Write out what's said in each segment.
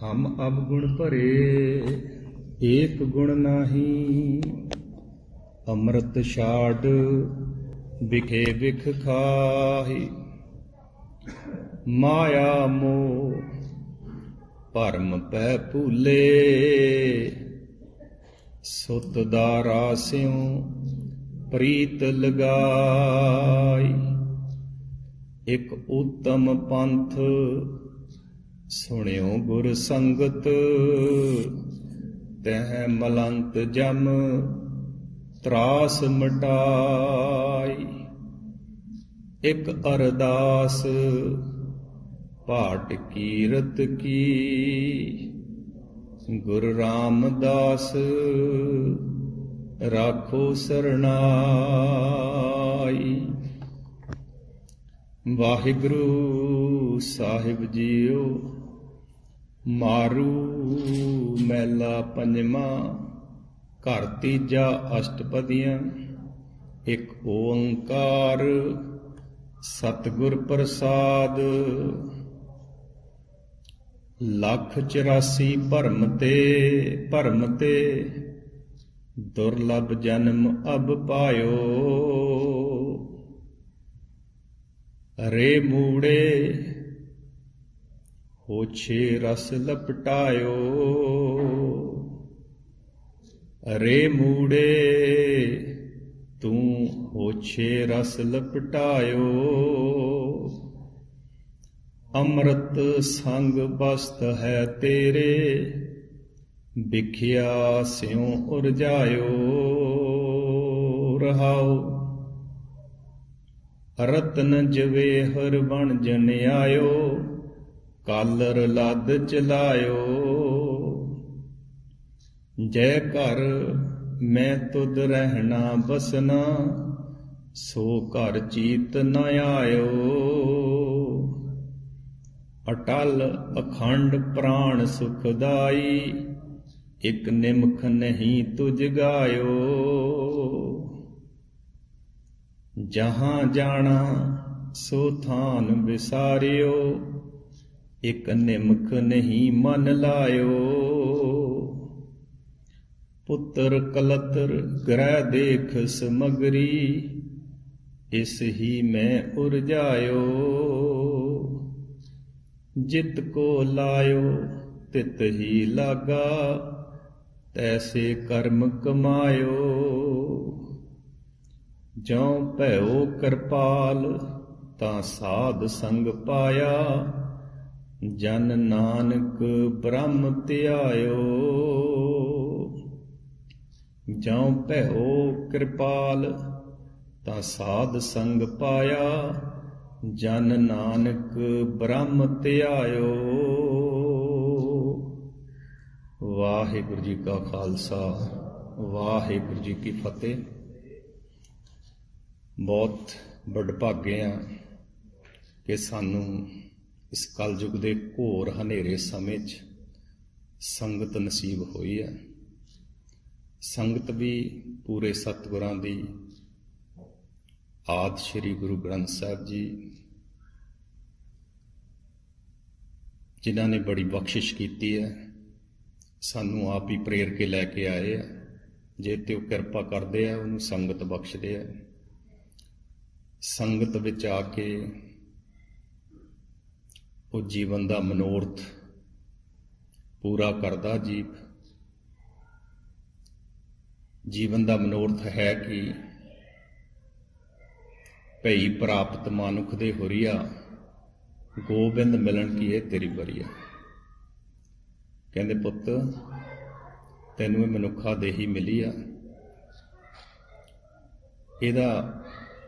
हम अवगुण भरे एक गुण नाही, अमृत छाड़ बिखे बिख खाही। माया मोह भरम पै भूले, सुत दारा स्यों प्रीत लगाई। एक उत्तम पंथ सुनियो गुर संगत, तह मलंत जम त्रास मिटाई। एक अरदास पाठ कीरत की, गुरु रामदास राखो सरनाई। वाहिगुरु साहिब जीओ मारू मैला पंजवा, घर तीजा अष्टपदियां। एक ओंकार सतगुर प्रसाद, लख 84 भरम ते दुर्लभ जन्म अब पायो। रे मूड़े होछे रस लपटायो, रे मूड़े तू होछे रस लपटायो। अमृत संग बस्त है तेरे, बिखिया स्यों उरजायो। रहाओ रतन जवेहर बन जन आयो, कालर लद चलायो। जय कर मैं तुद रहना बसना, सो घर चीत न आयो। अटल अखंड प्राण सुखदाई, एक निमख नहीं तुझ गायो। जहां जाना सो थान विसारियो, एक निमख नहीं मन लायो। पुत्र कलत्र ग्रह देख समगरी, इस ही में उरजायो। जित को लायो तित ही लागा, तैसे कर्म कमायो। ज्यों भैओ कृपाल तां साध संग पाया, जन नानक ब्रह्म त्यायो। ज्यों भैओ कृपाल तां साध संग पाया, जन नानक ब्रह्म त्यायो। वाहिगुरु जी का खालसा, वाहिगुरु जी की फतेह। बहुत वਡਭਾਗੇ ਆ कि सानू इस कलयुग के घोर हनेरे समय संगत नसीब हुई है। संगत भी पूरे सतगुरां दी, आदि श्री गुरु ग्रंथ साहिब जी जिन्हां ने बड़ी बख्शिश की है, सानू आप ही प्रेर के लैके आए हैं। जे ते किरपा करते हैं उन्होंने संगत बख्शते हैं। संगत विच आके वो जीवन का मनोरथ पूरा करदा। जीवन का मनोरथ है कि भई प्राप्त मानुख दे हुरिया, गोबिंद मिलन की है तेरी बरिया। कहंदे पुत्त तैनूं मनुखा देही मिली आ, इहदा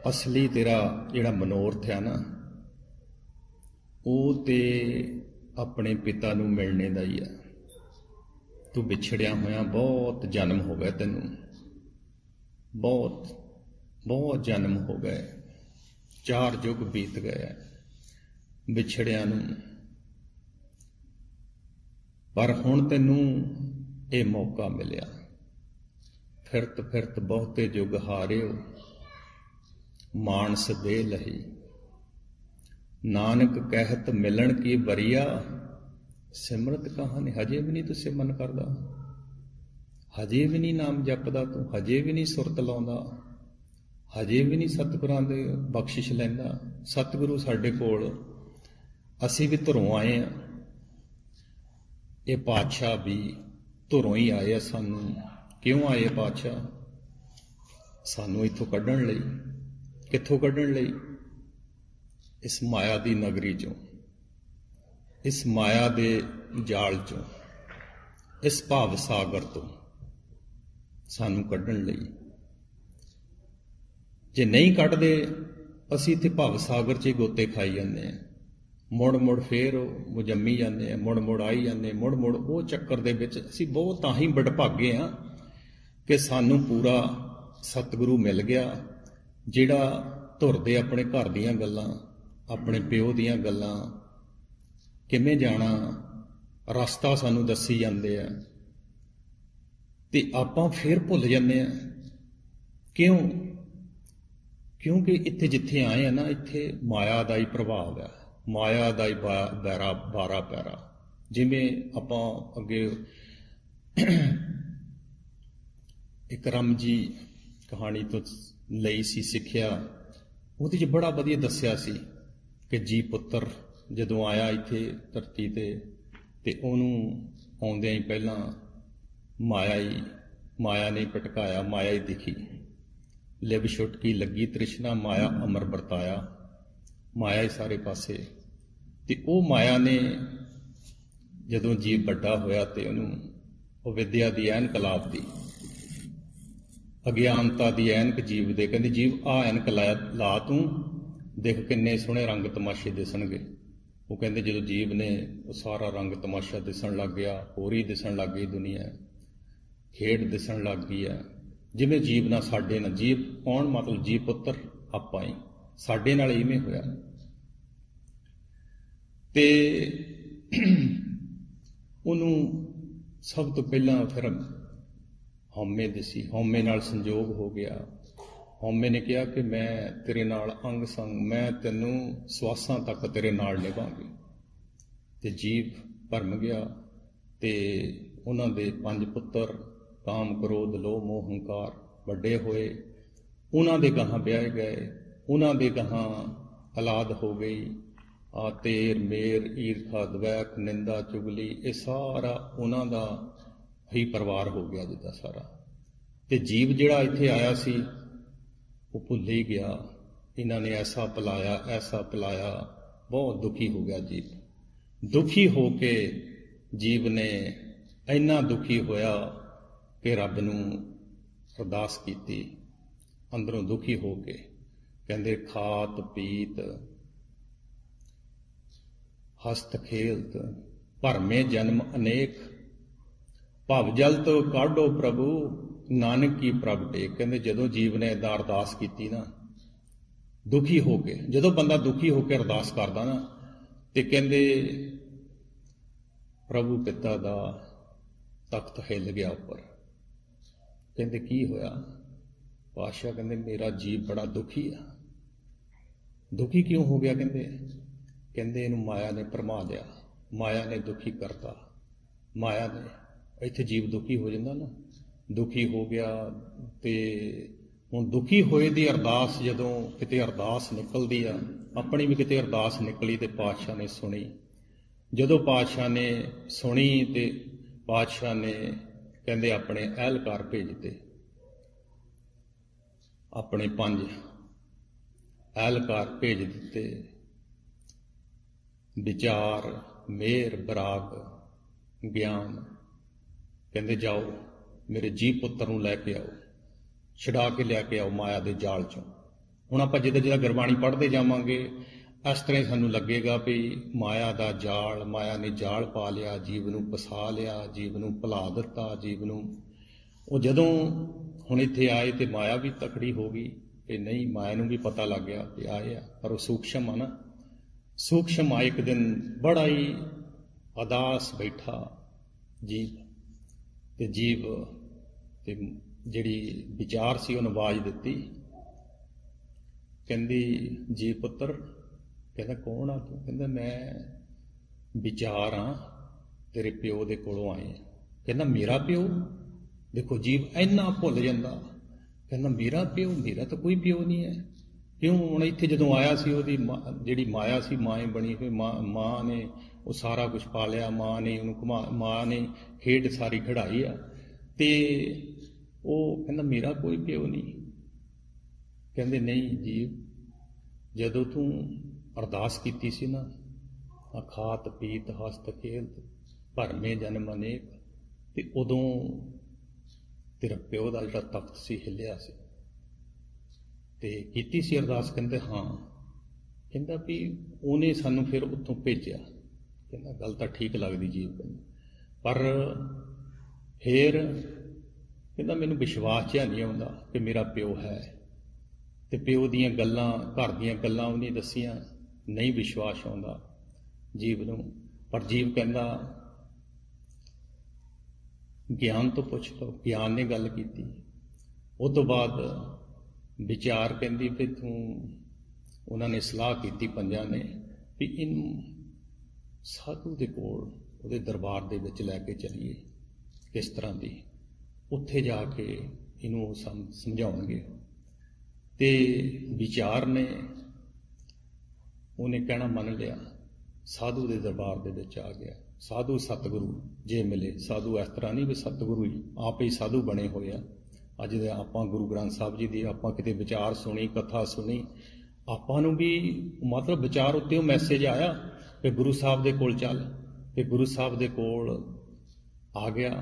असली तेरा जिहड़ा मनोरथ है ना, वो ते अपने पिता नूं मिलने दा ही है। तू विछड़िया होया बहुत जन्म हो गए, तैनूं बहुत बहुत जन्म हो गए, 4 युग बीत गए विछड़िया नूं, पर हुण तैनूं ये मौका मिलिया। फिरत फिरत बहुते युग हारियो, मानस दे लही। नानक कहत मिलन की बरिया, ਸਿਮਰਤ ਕਹਾਣੀ ਹਜੇ ਵੀ ਨਹੀਂ ਤੂੰ ਸਿਮਰਨ ਕਰਦਾ, ਹਜੇ ਵੀ ਨਹੀਂ ਨਾਮ ਜਪਦਾ ਤੂੰ, ਹਜੇ ਵੀ ਨਹੀਂ ਸੁਰਤ ਲਾਉਂਦਾ, ਹਜੇ ਵੀ ਨਹੀਂ ਸਤਿਗੁਰਾਂ ਦੇ ਬਖਸ਼ਿਸ਼ ਲੈਂਦਾ। ਸਤਿਗੁਰੂ ਸਾਡੇ ਕੋਲ, ਅਸੀਂ ਵੀ ਧੁਰੋਂ ਆਏ ਆ, ਇਹ ਪਾਤਸ਼ਾਹ ਵੀ ਧੁਰੋਂ ਹੀ ਆਏ ਆ। ਸਾਨੂੰ ਕਿਉਂ ਆਏ ਪਾਤਸ਼ਾਹ? ਸਾਨੂੰ ਇੱਥੋਂ ਕੱਢਣ ਲਈ। ਕਿੱਥੋਂ ਕੱਢਣ ਲਈ? ਇਸ ਮਾਇਆ ਦੀ ਨਗਰੀ ਚੋਂ, ਇਸ ਮਾਇਆ ਦੇ ਜਾਲ ਚੋਂ, ਇਸ ਭਾਵ ਸਾਗਰ ਤੋਂ ਸਾਨੂੰ ਕੱਢਣ ਲਈ। ਜੇ ਨਹੀਂ ਕੱਢਦੇ, ਅਸੀਂ ਇੱਥੇ ਭਵ ਸਾਗਰ 'ਚ ਹੀ ਗੋਤੇ ਖਾਈ ਜਾਂਦੇ ਹਾਂ। ਮੁੜ ਮੁੜ ਫੇਰ ਉਹ ਜੰਮੀ ਜਾਂਦੇ ਆ, ਮੁੜ ਮੁੜ ਆਈ ਜਾਂਦੇ, ਮੁੜ ਮੁੜ ਉਹ ਚੱਕਰ ਦੇ ਵਿੱਚ ਅਸੀਂ ਬਹੁਤ ਤਾਂ ਹੀ ਵਡਭਾਗੇ ਹਾਂ ਕਿ ਸਾਨੂੰ ਪੂਰਾ ਸਤਿਗੁਰੂ ਮਿਲ ਗਿਆ, ਜਿਹੜਾ ਧੁਰਦੇ ਆਪਣੇ ਘਰ ਦੀਆਂ ਗੱਲਾਂ, ਆਪਣੇ ਪਿਓ ਦੀਆਂ ਗੱਲਾਂ, ਕਿਵੇਂ ਜਾਣਾ ਰਸਤਾ ਸਾਨੂੰ ਦੱਸੀ ਜਾਂਦੇ ਆ, ਤੇ ਆਪਾਂ ਫੇਰ ਭੁੱਲ ਜਾਂਦੇ ਆ। ਕਿਉਂ? ਕਿਉਂਕਿ ਇੱਥੇ ਜਿੱਥੇ ਆਏ ਆ ਨਾ, ਇੱਥੇ ਮਾਇਆ ਦਾ ਹੀ ਪ੍ਰਭਾਵ ਹੈ, ਮਾਇਆ ਦਾ ਹੀ ਬਾਰਾ ਪੈਰਾ। ਜਿਵੇਂ ਆਪਾਂ ਅੱਗੇ ਇੱਕ ਰਮਜੀ ਕਹਾਣੀ ਤੋਂ ਲਈ ਸੀ ਸਿੱਖਿਆ, ਉਹਦੇ 'ਚ ਬੜਾ ਵਧੀਆ ਦੱਸਿਆ ਸੀ ਕਿ ਜੀ ਪੁੱਤਰ ਜਦੋਂ ਆਇਆ ਇੱਥੇ ਧਰਤੀ ਤੇ ਉਹਨੂੰ ਆਉਂਦਿਆਂ ਹੀ ਪਹਿਲਾਂ ਮਾਇਆ ਨੇ ਭਟਕਾਇਆ, ਮਾਇਆ ਹੀ ਦਿਖੀ। ਲਿਵ ਛੁਟਕੀ ਲੱਗੀ ਤ੍ਰਿਸ਼ਨਾ, ਮਾਇਆ ਅਮਰ ਵਰਤਾਇਆ। ਮਾਇਆ ਹੀ ਸਾਰੇ ਪਾਸੇ। ਤੇ ਉਹ ਮਾਇਆ ਨੇ ਜਦੋਂ ਜੀਵ ਵੱਡਾ ਹੋਇਆ ਤੇ ਉਹਨੂੰ ਉਹ ਵਿਦਿਆ ਦੀ ਐਨਕ ਲਾਤੀ, ਅਗਿਆਨਤਾ ਦੀ ਐਨਕ ਜੀਵ ਦੇ। ਕਹਿੰਦੇ ਜੀਵ ਆ ਐਨਕ ਲਾ ਤੂੰ, ਦੇਖ ਕਿੰਨੇ ਸੋਹਣੇ ਰੰਗ ਤਮਾਸ਼ੇ ਦਿਸਣਗੇ। ਉਹ ਕਹਿੰਦੇ ਜਦੋਂ ਜੀਵ ਨੇ ਉਹ ਸਾਰਾ ਰੰਗ ਤਮਾਸ਼ਾ ਦਿਸਣ ਲੱਗ ਗਿਆ, ਹੋਰੀ ਦਿਸਣ ਲੱਗ ਗਈ ਦੁਨੀਆ, ਖੇਡ ਦਿਸਣ ਲੱਗ ਗਈ ਹੈ। ਜਿਵੇਂ ਜੀਵ ਨਾਲ ਸਾਡੇ ਨਾਲ, ਜੀਵ ਕੌਣ? ਮਤਲਬ ਜੀਵ ਪੁੱਤਰ ਆਪਾਂ ਹੀ, ਸਾਡੇ ਨਾਲ ਇਵੇਂ ਹੋਇਆ। ਤੇ ਉਹਨੂੰ ਸਭ ਤੋਂ ਪਹਿਲਾਂ ਫਿਰ ਹਉਮੈ ਦਿਸੀ, ਹਉਮੈ ਨਾਲ ਸੰਜੋਗ ਹੋ ਗਿਆ। ਹਉਮੈ ਨੇ ਕਿਹਾ ਕਿ ਮੈਂ ਤੇਰੇ ਨਾਲ ਅੰਗ ਸੰਗ, ਮੈਂ ਤੈਨੂੰ ਸਵਾਸਾਂ ਤੱਕ ਤੇਰੇ ਨਾਲ ਨਿਭਾਂਗੀ। ਤੇ ਜੀਵ ਭਰਮ ਗਿਆ ਤੇ ਉਹਨਾਂ ਦੇ 5 ਪੁੱਤਰ ਕਾਮ, ਕ੍ਰੋਧ, ਲੋਭ, ਮੋਹ, ਹੰਕਾਰ ਵੱਡੇ ਹੋਏ। ਉਹਨਾਂ ਦੇ ਗਾਹਾਂ ਵਿਆਹੇ ਗਏ, ਉਹਨਾਂ ਦੇ ਗਾਹਾਂ ਔਲਾਦ ਹੋ ਗਈ। ਤੇਰ ਮੇਰ, ਈਰਖਾ, ਦਵੈਕ, ਨਿੰਦਾ, ਚੁਗਲੀ, ਇਹ ਸਾਰਾ ਉਹਨਾਂ ਦਾ ਹੀ ਪਰਿਵਾਰ ਹੋ ਗਿਆ ਜਿੱਦਾਂ ਸਾਰਾ। ਤੇ ਜੀਵ ਜਿਹੜਾ ਇੱਥੇ ਆਇਆ ਸੀ ਉਹ ਭੁੱਲ ਹੀ ਗਿਆ। ਇਹਨਾਂ ਨੇ ਐਸਾ ਪਿਲਾਇਆ, ਐਸਾ ਪਿਲਾਇਆ, ਬਹੁਤ ਦੁਖੀ ਹੋ ਗਿਆ ਜੀਵ। ਦੁਖੀ ਹੋ ਕੇ ਜੀਵ ਨੇ ਇੰਨਾ ਦੁਖੀ ਹੋਇਆ ਕਿ ਰੱਬ ਨੂੰ ਅਰਦਾਸ ਕੀਤੀ ਅੰਦਰੋਂ ਦੁਖੀ ਹੋ ਕੇ। ਕਹਿੰਦੇ ਖਾਤ ਪੀਤ ਹਸਤ ਖੇਲਤ ਭਰਮੇ ਜਨਮ ਅਨੇਕ, ਭਵ ਜਲ ਤੋਂ ਕਾਢੋ ਪ੍ਰਭੂ ਨਾਨਕ ਕੀ ਪ੍ਰਭ ਟੇਕ। ਕਹਿੰਦੇ ਜਦੋਂ ਜੀਵ ਨੇ ਏਦਾਂ ਅਰਦਾਸ ਕੀਤੀ ਨਾ, ਦੁਖੀ ਹੋ ਕੇ, ਜਦੋਂ ਬੰਦਾ ਦੁਖੀ ਹੋ ਕੇ ਅਰਦਾਸ ਕਰਦਾ ਨਾ, ਤੇ ਕਹਿੰਦੇ ਪ੍ਰਭੂ ਪਿਤਾ ਦਾ ਤਖਤ ਹਿੱਲ ਗਿਆ ਉੱਪਰ। ਕਹਿੰਦੇ ਕੀ ਹੋਇਆ? ਪਾਤਸ਼ਾਹ ਕਹਿੰਦੇ ਮੇਰਾ ਜੀਵ ਬੜਾ ਦੁਖੀ ਆ। ਦੁਖੀ ਕਿਉਂ ਹੋ ਗਿਆ? ਕਹਿੰਦੇ ਇਹਨੂੰ ਮਾਇਆ ਨੇ ਭਰਮਾ ਲਿਆ, ਮਾਇਆ ਨੇ ਦੁਖੀ ਕਰਤਾ। ਮਾਇਆ ਨੇ, ਇੱਥੇ ਜੀਵ ਦੁਖੀ ਹੋ ਜਾਂਦਾ ਨਾ, ਦੁਖੀ ਹੋ ਗਿਆ। ਤੇ ਹੁਣ ਦੁਖੀ ਹੋਏ ਦੀ ਅਰਦਾਸ, ਜਦੋਂ ਕਿਤੇ ਅਰਦਾਸ ਨਿਕਲਦੀ ਆ, ਆਪਣੀ ਵੀ ਕਿਤੇ ਅਰਦਾਸ ਨਿਕਲੀ ਤੇ ਪਾਤਸ਼ਾਹ ਨੇ ਸੁਣੀ। ਜਦੋਂ ਪਾਤਸ਼ਾਹ ਨੇ ਸੁਣੀ ਤੇ ਪਾਤਸ਼ਾਹ ਨੇ ਕਹਿੰਦੇ ਆਪਣੇ ਅਹਿਲਕਾਰ ਭੇਜਤੇ, ਆਪਣੇ 5 ਅਹਿਲਕਾਰ ਭੇਜ ਦਿੱਤੇ। ਵਿਚਾਰ, ਮੇਰ, ਬਰਾਗ, ਗਿਆਨ। ਕਹਿੰਦੇ ਜਾਓ ਮੇਰੇ ਜੀਵ ਪੁੱਤਰ ਨੂੰ ਲੈ ਕੇ ਆਓ, ਛੁਡਾ ਕੇ ਲੈ ਕੇ ਆਓ ਮਾਇਆ ਦੇ ਜਾਲ ਚੋਂ। ਹੁਣ ਆਪਾਂ ਜਿੱਦਾਂ ਗੁਰਬਾਣੀ ਪੜ੍ਹਦੇ ਜਾਵਾਂਗੇ, ਇਸ ਤਰ੍ਹਾਂ ਹੀ ਸਾਨੂੰ ਲੱਗੇਗਾ ਵੀ ਮਾਇਆ ਦਾ ਜਾਲ, ਮਾਇਆ ਨੇ ਜਾਲ ਪਾ ਲਿਆ, ਜੀਵ ਨੂੰ ਫਸਾ ਲਿਆ, ਜੀਵ ਨੂੰ ਭੁਲਾ ਦਿੱਤਾ, ਜੀਵ ਨੂੰ। ਉਹ ਜਦੋਂ ਹੁਣ ਇੱਥੇ ਆਏ ਤੇ ਮਾਇਆ ਵੀ ਤਕੜੀ ਹੋ ਗਈ ਕਿ ਨਹੀਂ, ਮਾਇਆ ਨੂੰ ਵੀ ਪਤਾ ਲੱਗ ਗਿਆ ਕਿ ਆਏ ਆ, ਪਰ ਉਹ ਸੂਖਸ਼ਮ ਆ ਨਾ। ਸੂਖਸ਼ਮ ਆ। ਇੱਕ ਦਿਨ ਬੜਾ ਹੀ ਉਦਾਸ ਬੈਠਾ ਜੀਵ, ਤੇ ਜੀਵ ਤੇ ਜਿਹੜੀ ਵਿਚਾਰ ਸੀ ਉਹਨੂੰ ਆਵਾਜ਼ ਦਿੱਤੀ। ਕਹਿੰਦੀ ਜੀ ਪੁੱਤਰ। ਕਹਿੰਦਾ ਕੌਣ ਆ ਤੂੰ? ਕਹਿੰਦਾ ਮੈਂ ਵਿਚਾਰ ਹਾਂ, ਤੇਰੇ ਪਿਓ ਦੇ ਕੋਲੋਂ ਆਏ ਆ। ਕਹਿੰਦਾ ਮੇਰਾ ਪਿਓ? ਦੇਖੋ ਜੀਵ ਇੰਨਾ ਭੁੱਲ ਜਾਂਦਾ, ਕਹਿੰਦਾ ਮੇਰਾ ਪਿਓ? ਮੇਰਾ ਤਾਂ ਕੋਈ ਪਿਓ ਨਹੀਂ ਹੈ। ਕਿਉਂ? ਹੁਣ ਇੱਥੇ ਜਦੋਂ ਆਇਆ ਸੀ ਉਹਦੀ ਜਿਹੜੀ ਮਾਇਆ ਸੀ, ਮਾਂ ਬਣੀ ਹੋਈ, ਮਾਂ ਨੇ ਉਹ ਸਾਰਾ ਕੁਝ ਪਾਲਿਆ, ਮਾਂ ਨੇ ਉਹਨੂੰ ਮਾਂ ਨੇ ਖੇਡ ਸਾਰੀ ਖਿਡਾਈ ਆ, ਤੇ ਉਹ ਕਹਿੰਦਾ ਮੇਰਾ ਕੋਈ ਪਿਓ ਨਹੀਂ। ਕਹਿੰਦੇ ਨਹੀਂ ਜੀਵ, ਜਦੋਂ ਤੂੰ ਅਰਦਾਸ ਕੀਤੀ ਸੀ ਨਾ, ਖਾਤ ਪੀਤ ਹਸਤ ਖੇਲਤ ਭਰਮੇ ਜਨਮ ਅਨੇਕ, ਤੇ ਉਦੋਂ ਤੇਰਾ ਪਿਓ ਦਾ ਜਿਹੜਾ ਤਖਤ ਸੀ ਹਿੱਲਿਆ ਸੀ, ਤੇ ਕੀਤੀ ਸੀ ਅਰਦਾਸ? ਕਹਿੰਦੇ ਹਾਂ। ਕਹਿੰਦਾ ਵੀ ਉਹਨੇ ਸਾਨੂੰ ਫਿਰ ਉੱਥੋਂ ਭੇਜਿਆ। ਕਹਿੰਦਾ ਗੱਲ ਤਾਂ ਠੀਕ ਲੱਗਦੀ ਜੀਵ, ਕਹਿੰਦਾ ਪਰ ਫਿਰ ਕਹਿੰਦਾ ਮੈਨੂੰ ਵਿਸ਼ਵਾਸ ਜਿਹਾ ਨਹੀਂ ਆਉਂਦਾ ਕਿ ਮੇਰਾ ਪਿਓ ਹੈ। ਤੇ ਪਿਓ ਦੀਆਂ ਗੱਲਾਂ, ਘਰ ਦੀਆਂ ਗੱਲਾਂ ਉਹਨੇ ਦੱਸੀਆਂ, ਨਹੀਂ ਵਿਸ਼ਵਾਸ ਆਉਂਦਾ ਜੀਵ ਨੂੰ। ਪਰ ਜੀਵ ਕਹਿੰਦਾ ਗਿਆਨ ਤੋਂ ਪੁੱਛ ਲਓ। ਗਿਆਨ ਨੇ ਗੱਲ ਕੀਤੀ। ਉਹ ਤੋਂ ਬਾਅਦ ਵਿਚਾਰ ਕਹਿੰਦੀ ਵੀ ਤੂੰ, ਉਹਨਾਂ ਨੇ ਸਲਾਹ ਕੀਤੀ ਪੰਜਾਂ ਨੇ ਵੀ ਇਹਨੂੰ ਸਾਧੂ ਦੇ ਕੋਲ, ਉਹਦੇ ਦਰਬਾਰ ਦੇ ਵਿੱਚ ਲੈ ਕੇ ਚੱਲੀਏ, ਕਿਸ ਤਰ੍ਹਾਂ ਦੀ, ਉੱਥੇ ਜਾ ਕੇ ਇਹਨੂੰ ਉਹ ਸਮਝਾਉਣਗੇ। ਤੇ ਵਿਚਾਰ ਨੇ ਉਹਨੇ ਕਹਿਣਾ ਮੰਨ ਲਿਆ, ਸਾਧੂ ਦੇ ਦਰਬਾਰ ਦੇ ਵਿੱਚ ਆ ਗਿਆ। ਸਾਧੂ ਸਤਿਗੁਰੂ ਜੇ ਮਿਲੇ, ਸਾਧੂ ਇਸ ਤਰ੍ਹਾਂ ਨਹੀਂ ਵੀ ਸਤਿਗੁਰੂ ਹੀ ਆਪ ਹੀ ਸਾਧੂ ਬਣੇ ਹੋਏ ਆ। ਅੱਜ ਦੇ ਆਪਾਂ ਗੁਰੂ ਗ੍ਰੰਥ ਸਾਹਿਬ ਜੀ ਦੀ ਆਪਾਂ ਕਿਤੇ ਵਿਚਾਰ ਸੁਣੀ, ਕਥਾ ਸੁਣੀ, ਆਪਾਂ ਨੂੰ ਵੀ ਮਤਲਬ ਵਿਚਾਰ ਉੱਤੇ ਉਹ ਮੈਸੇਜ ਆਇਆ ਕਿ ਗੁਰੂ ਸਾਹਿਬ ਦੇ ਕੋਲ ਚੱਲ। ਤੇ ਗੁਰੂ ਸਾਹਿਬ ਦੇ ਕੋਲ ਆ ਗਿਆ,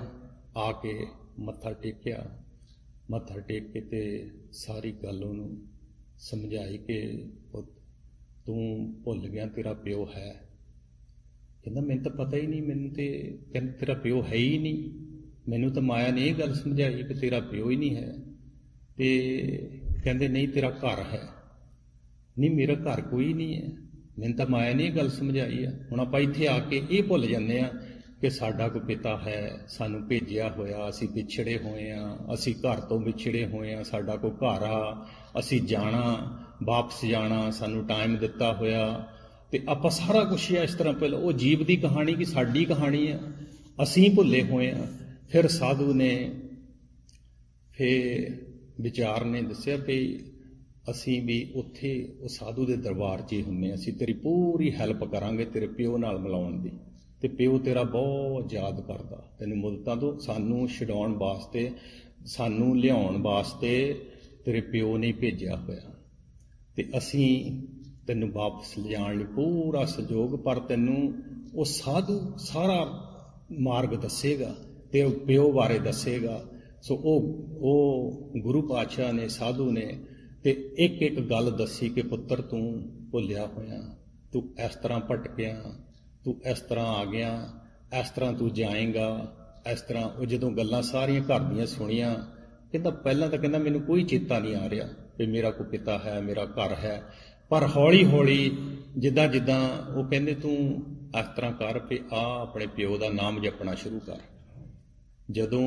ਆ ਕੇ ਮੱਥਾ ਟੇਕਿਆ। ਮੱਥਾ ਟੇਕ ਕੇ ਤੇ ਸਾਰੀ ਗੱਲ ਉਹਨੂੰ ਸਮਝਾਈ ਕਿ ਤੂੰ ਭੁੱਲ ਗਿਆ, ਤੇਰਾ ਪਿਓ ਹੈ। ਕਹਿੰਦਾ ਮੈਨੂੰ ਤਾਂ ਪਤਾ ਹੀ ਨਹੀਂ, ਮੈਨੂੰ ਤੇ ਕਹਿੰਦਾ ਤੇਰਾ ਪਿਓ ਹੈ ਹੀ ਨਹੀਂ, ਮੈਨੂੰ ਤਾਂ ਮਾਇਆ ਨੇ ਇਹ ਗੱਲ ਸਮਝਾਈ ਕਿ ਤੇਰਾ ਪਿਓ ਹੀ ਨਹੀਂ ਹੈ। ਤੇ ਕਹਿੰਦੇ ਨਹੀਂ ਤੇਰਾ ਘਰ ਹੈ। ਨਹੀਂ ਮੇਰਾ ਘਰ ਕੋਈ ਨਹੀਂ ਹੈ, ਮੈਨੂੰ ਤਾਂ ਮਾਇਆ ਨੇ ਇਹ ਗੱਲ ਸਮਝਾਈ ਆ। ਹੁਣ ਆਪਾਂ ਇੱਥੇ ਆ ਕੇ ਇਹ ਭੁੱਲ ਜਾਂਦੇ ਆ ਕਿ ਸਾਡਾ ਕੋਈ ਪਿਤਾ ਹੈ, ਸਾਨੂੰ ਭੇਜਿਆ ਹੋਇਆ, ਅਸੀਂ ਵਿਛੜੇ ਹੋਏ ਆ, ਅਸੀਂ ਘਰ ਤੋਂ ਵਿਛੜੇ ਹੋਏ ਆ, ਸਾਡਾ ਕੋਈ ਘਰ ਆ, ਅਸੀਂ ਜਾਣਾ, ਵਾਪਸ ਜਾਣਾ, ਸਾਨੂੰ ਟਾਈਮ ਦਿੱਤਾ ਹੋਇਆ। ਤੇ ਆਪਾਂ ਸਾਰਾ ਕੁਛ ਇਸ ਤਰ੍ਹਾਂ ਪਹਿਲਾਂ ਉਹ ਜੀਵ ਦੀ ਕਹਾਣੀ ਕਿ ਸਾਡੀ ਕਹਾਣੀ ਆ, ਅਸੀਂ ਭੁੱਲੇ ਹੋਏ ਆ। ਫਿਰ ਸਾਧੂ ਨੇ, ਫਿਰ ਵਿਚਾਰ ਨੇ ਦੱਸਿਆ ਵੀ ਅਸੀਂ ਵੀ ਉੱਥੇ ਉਹ ਸਾਧੂ ਦੇ ਦਰਬਾਰ 'ਚ ਹੀ ਹੁੰਦੇ, ਅਸੀਂ ਤੇਰੀ ਪੂਰੀ ਹੈਲਪ ਕਰਾਂਗੇ ਤੇਰੇ ਪਿਓ ਨਾਲ ਮਿਲਾਉਣ ਦੀ। ਤੇ ਪਿਓ ਤੇਰਾ ਬਹੁਤ ਯਾਦ ਕਰਦਾ, ਤੈਨੂੰ ਮੁੱਦਤਾਂ ਤੋਂ ਸਾਨੂੰ ਛਡਾਉਣ ਵਾਸਤੇ, ਸਾਨੂੰ ਲਿਆਉਣ ਵਾਸਤੇ ਤੇਰੇ ਪਿਓ ਨੇ ਭੇਜਿਆ ਹੋਇਆ। ਤੇ ਅਸੀਂ ਤੈਨੂੰ ਵਾਪਸ ਲਿਜਾਣ ਲਈ ਪੂਰਾ ਸਹਿਯੋਗ, ਪਰ ਤੈਨੂੰ ਉਹ ਸਾਧੂ ਸਾਰਾ ਮਾਰਗ ਦੱਸੇਗਾ ਤੇ ਉਹ ਪਿਓ ਬਾਰੇ ਦੱਸੇਗਾ। ਸੋ ਉਹ ਗੁਰੂ ਪਾਤਸ਼ਾਹ ਨੇ, ਸਾਧੂ ਨੇ ਤੇ ਇੱਕ ਇੱਕ ਗੱਲ ਦੱਸੀ ਕਿ ਪੁੱਤਰ ਤੂੰ ਭੁੱਲਿਆ ਹੋਇਆ, ਤੂੰ ਇਸ ਤਰ੍ਹਾਂ ਭਟਕਿਆ, ਤੂੰ ਇਸ ਤਰ੍ਹਾਂ ਆ ਗਿਆ, ਇਸ ਤਰ੍ਹਾਂ ਤੂੰ ਜਾਏਗਾ, ਇਸ ਤਰ੍ਹਾਂ। ਉਹ ਜਦੋਂ ਗੱਲਾਂ ਸਾਰੀਆਂ ਘਰ ਦੀਆਂ ਸੁਣੀਆਂ, ਕਹਿੰਦਾ ਪਹਿਲਾਂ ਤਾਂ ਕਹਿੰਦਾ ਮੈਨੂੰ ਕੋਈ ਚੇਤਾ ਨਹੀਂ ਆ ਰਿਹਾ ਵੀ ਮੇਰਾ ਕੋਈ ਪਿਤਾ ਹੈ, ਮੇਰਾ ਘਰ ਹੈ। ਪਰ ਹੌਲੀ ਹੌਲੀ ਜਿੱਦਾਂ ਜਿੱਦਾਂ ਉਹ ਕਹਿੰਦੇ ਤੂੰ ਇਸ ਤਰ੍ਹਾਂ ਕਰ ਵੀ ਆਪਣੇ ਪਿਓ ਦਾ ਨਾਮ ਜਪਣਾ ਸ਼ੁਰੂ ਕਰ। ਜਦੋਂ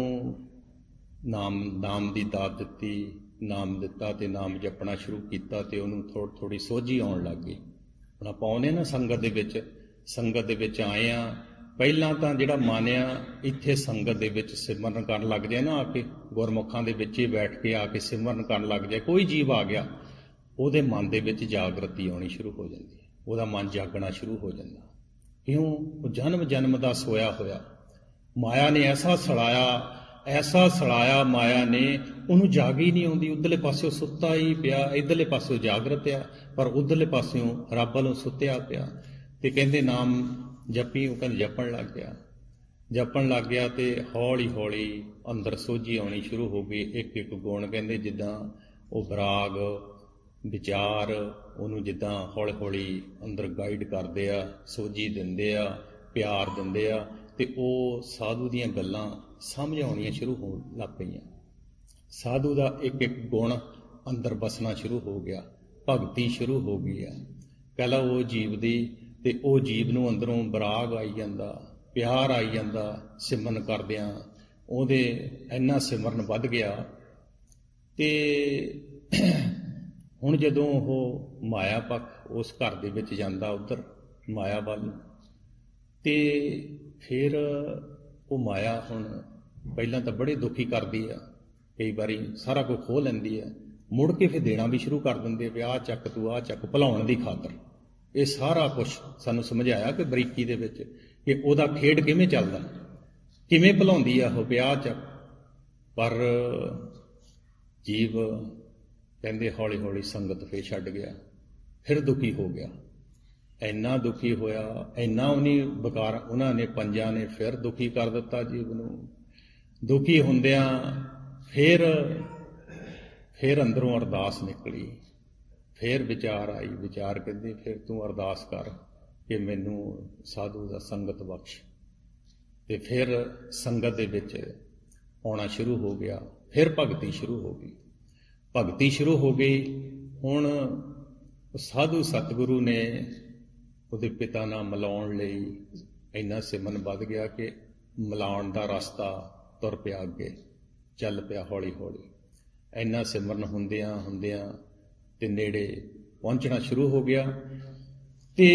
ਨਾਮ ਦੀ ਦਾਤ ਦਿੱਤੀ, ਨਾਮ ਦਿੱਤਾ ਤੇ ਨਾਮ ਜਪਣਾ ਸ਼ੁਰੂ ਕੀਤਾ ਤੇ ਉਹਨੂੰ ਥੋੜੀ ਸੋਝੀ ਆਉਣ ਲੱਗ ਗਈ। ਹੁਣ ਆਪਾਂ ਆਉਂਦੇ ਨਾ ਸੰਗਤ ਦੇ ਵਿੱਚ ਆਏ ਆ, ਪਹਿਲਾਂ ਤਾਂ ਜਿਹੜਾ ਮਾਨਿਆ ਇੱਥੇ ਸੰਗਤ ਦੇ ਵਿੱਚ ਸਿਮਰਨ ਕਰਨ ਲੱਗ ਜਾਏ ਨਾ, ਆ ਕੇ ਗੁਰਮੁਖਾਂ ਦੇ ਵਿੱਚ ਹੀ ਬੈਠ ਕੇ ਆ ਕੇ ਸਿਮਰਨ ਕਰਨ ਲੱਗ ਜਾਏ, ਕੋਈ ਜੀਵ ਆ ਗਿਆ, ਉਹਦੇ ਮਨ ਦੇ ਵਿੱਚ ਜਾਗਰਤੀ ਆਉਣੀ ਸ਼ੁਰੂ ਹੋ ਜਾਂਦੀ ਹੈ, ਉਹਦਾ ਮਨ ਜਾਗਣਾ ਸ਼ੁਰੂ ਹੋ ਜਾਂਦਾ। ਕਿਉਂ? ਉਹ ਜਨਮ ਦਾ ਸੋਇਆ ਹੋਇਆ, ਮਾਇਆ ਨੇ ਐਸਾ ਸੜਾਇਆ ਮਾਇਆ ਨੇ, ਉਹਨੂੰ ਜਾਗ ਹੀ ਨਹੀਂ ਆਉਂਦੀ। ਉੱਧਰਲੇ ਪਾਸਿਓਂ ਸੁੱਤਾ ਹੀ ਪਿਆ, ਇੱਧਰਲੇ ਪਾਸਿਓਂ ਜਾਗਰਤ ਆ, ਪਰ ਉੱਧਰਲੇ ਪਾਸਿਓਂ ਰੱਬ ਵੱਲੋਂ ਸੁੱਤਿਆ ਪਿਆ। ਤੇ ਕਹਿੰਦੇ ਨਾਮ ਜਪੀ, ਉਹ ਕਹਿੰਦੇ ਜਪਣ ਲੱਗ ਗਿਆ ਤੇ ਹੌਲੀ ਹੌਲੀ ਅੰਦਰ ਸੋਝੀ ਆਉਣੀ ਸ਼ੁਰੂ ਹੋ ਗਈ। ਇੱਕ ਇੱਕ ਗੁਣ ਕਹਿੰਦੇ ਜਿੱਦਾਂ ਉਹ ਵਿਰਾਗ ਵਿਚਾਰ ਉਹਨੂੰ ਜਿੱਦਾਂ ਹੌਲੀ ਹੌਲੀ ਅੰਦਰ ਗਾਈਡ ਕਰਦੇ ਆ, ਸੋਝੀ ਦਿੰਦੇ ਆ, ਪਿਆਰ ਦਿੰਦੇ ਆ, ਤੇ ਉਹ ਸਾਧੂ ਦੀਆਂ ਗੱਲਾਂ ਸਮਝ ਆਉਣੀਆਂ ਸ਼ੁਰੂ ਹੋਣ ਲੱਗ ਪਈਆਂ। ਸਾਧੂ ਦਾ ਇੱਕ ਇੱਕ ਗੁਣ ਅੰਦਰ ਬਸਣਾ ਸ਼ੁਰੂ ਹੋ ਗਿਆ, ਭਗਤੀ ਸ਼ੁਰੂ ਹੋ ਗਈ ਆ ਪਹਿਲਾਂ ਉਹ ਜੀਵ ਦੀ। ਤੇ ਉਹ ਜੀਵ ਨੂੰ ਅੰਦਰੋਂ ਵਿਰਾਗ ਆਈ ਜਾਂਦਾ, ਪਿਆਰ ਆਈ ਜਾਂਦਾ, ਸਿਮਰਨ ਕਰਦਿਆਂ ਉਹਦੇ ਇੰਨਾ ਸਿਮਰਨ ਵੱਧ ਗਿਆ। ਤੇ ਹੁਣ ਜਦੋਂ ਉਹ ਮਾਇਆ ਪੱਖ ਉਸ ਘਰ ਦੇ ਵਿੱਚ ਜਾਂਦਾ, ਉੱਧਰ ਮਾਇਆ ਵੱਲ, ਤੇ ਫਿਰ ਉਹ ਮਾਇਆ ਹੁਣ ਪਹਿਲਾਂ ਤਾਂ ਬੜੇ ਦੁਖੀ ਕਰਦੀ ਆ, ਕਈ ਵਾਰੀ ਸਾਰਾ ਕੁਝ ਖੋਹ ਲੈਂਦੀ ਹੈ, ਮੁੜ ਕੇ ਫਿਰ ਦੇਣਾ ਵੀ ਸ਼ੁਰੂ ਕਰ ਦਿੰਦੇ ਵੀ ਆਹ ਚੱਕ ਤੂੰ ਆਹ ਚੱਕ, ਭੁਲਾਉਣ ਦੀ ਖਾਤਰ। ਇਹ ਸਾਰਾ ਕੁਝ ਸਾਨੂੰ ਸਮਝਾਇਆ ਕਿ ਬਰੀਕੀ ਦੇ ਵਿੱਚ ਕਿ ਉਹਦਾ ਖੇਡ ਕਿਵੇਂ ਚੱਲਦਾ, ਕਿਵੇਂ ਭੁਲਾਉਂਦੀ ਆ ਉਹ ਵਿਆਹ ਚੱਕ। ਪਰ ਜੀਵ ਕਹਿੰਦੇ ਹੌਲੀ ਹੌਲੀ ਸੰਗਤ ਫੇਰ ਛੱਡ ਗਿਆ, ਫਿਰ ਦੁਖੀ ਹੋ ਗਿਆ, ਇੰਨਾ ਦੁਖੀ ਹੋਇਆ, ਇੰਨਾ ਉਹਨਾਂ ਨੇ ਪੰਜਾਂ ਨੇ ਫਿਰ ਦੁਖੀ ਕਰ ਦਿੱਤਾ ਜੀਵ ਨੂੰ। ਦੁਖੀ ਹੁੰਦਿਆਂ ਫਿਰ ਅੰਦਰੋਂ ਅਰਦਾਸ ਨਿਕਲੀ, ਫਿਰ ਵਿਚਾਰ ਆਈ, ਵਿਚਾਰ ਕਹਿੰਦੇ ਫਿਰ ਤੂੰ ਅਰਦਾਸ ਕਰ ਕਿ ਮੈਨੂੰ ਸਾਧੂ ਦਾ ਸੰਗਤ ਬਖਸ਼। ਤੇ ਫਿਰ ਸੰਗਤ ਦੇ ਵਿੱਚ ਆਉਣਾ ਸ਼ੁਰੂ ਹੋ ਗਿਆ, ਫਿਰ ਭਗਤੀ ਸ਼ੁਰੂ ਹੋ ਗਈ, ਭਗਤੀ ਸ਼ੁਰੂ ਹੋ ਗਈ। ਹੁਣ ਸਾਧੂ ਸਤਿਗੁਰੂ ਨੇ ਉਹਦੇ ਪਿਤਾ ਨਾਲ ਮਿਲਾਉਣ ਲਈ ਇੰਨਾ ਸਿਮਰਨ ਵੱਧ ਗਿਆ ਕਿ ਮਿਲਾਉਣ ਦਾ ਰਸਤਾ ਤੁਰ ਪਿਆ, ਅੱਗੇ ਚੱਲ ਪਿਆ ਹੌਲੀ ਹੌਲੀ। ਇੰਨਾ ਸਿਮਰਨ ਹੁੰਦਿਆਂ ਤੇ ਨੇੜੇ ਪਹੁੰਚਣਾ ਸ਼ੁਰੂ ਹੋ ਗਿਆ। ਤੇ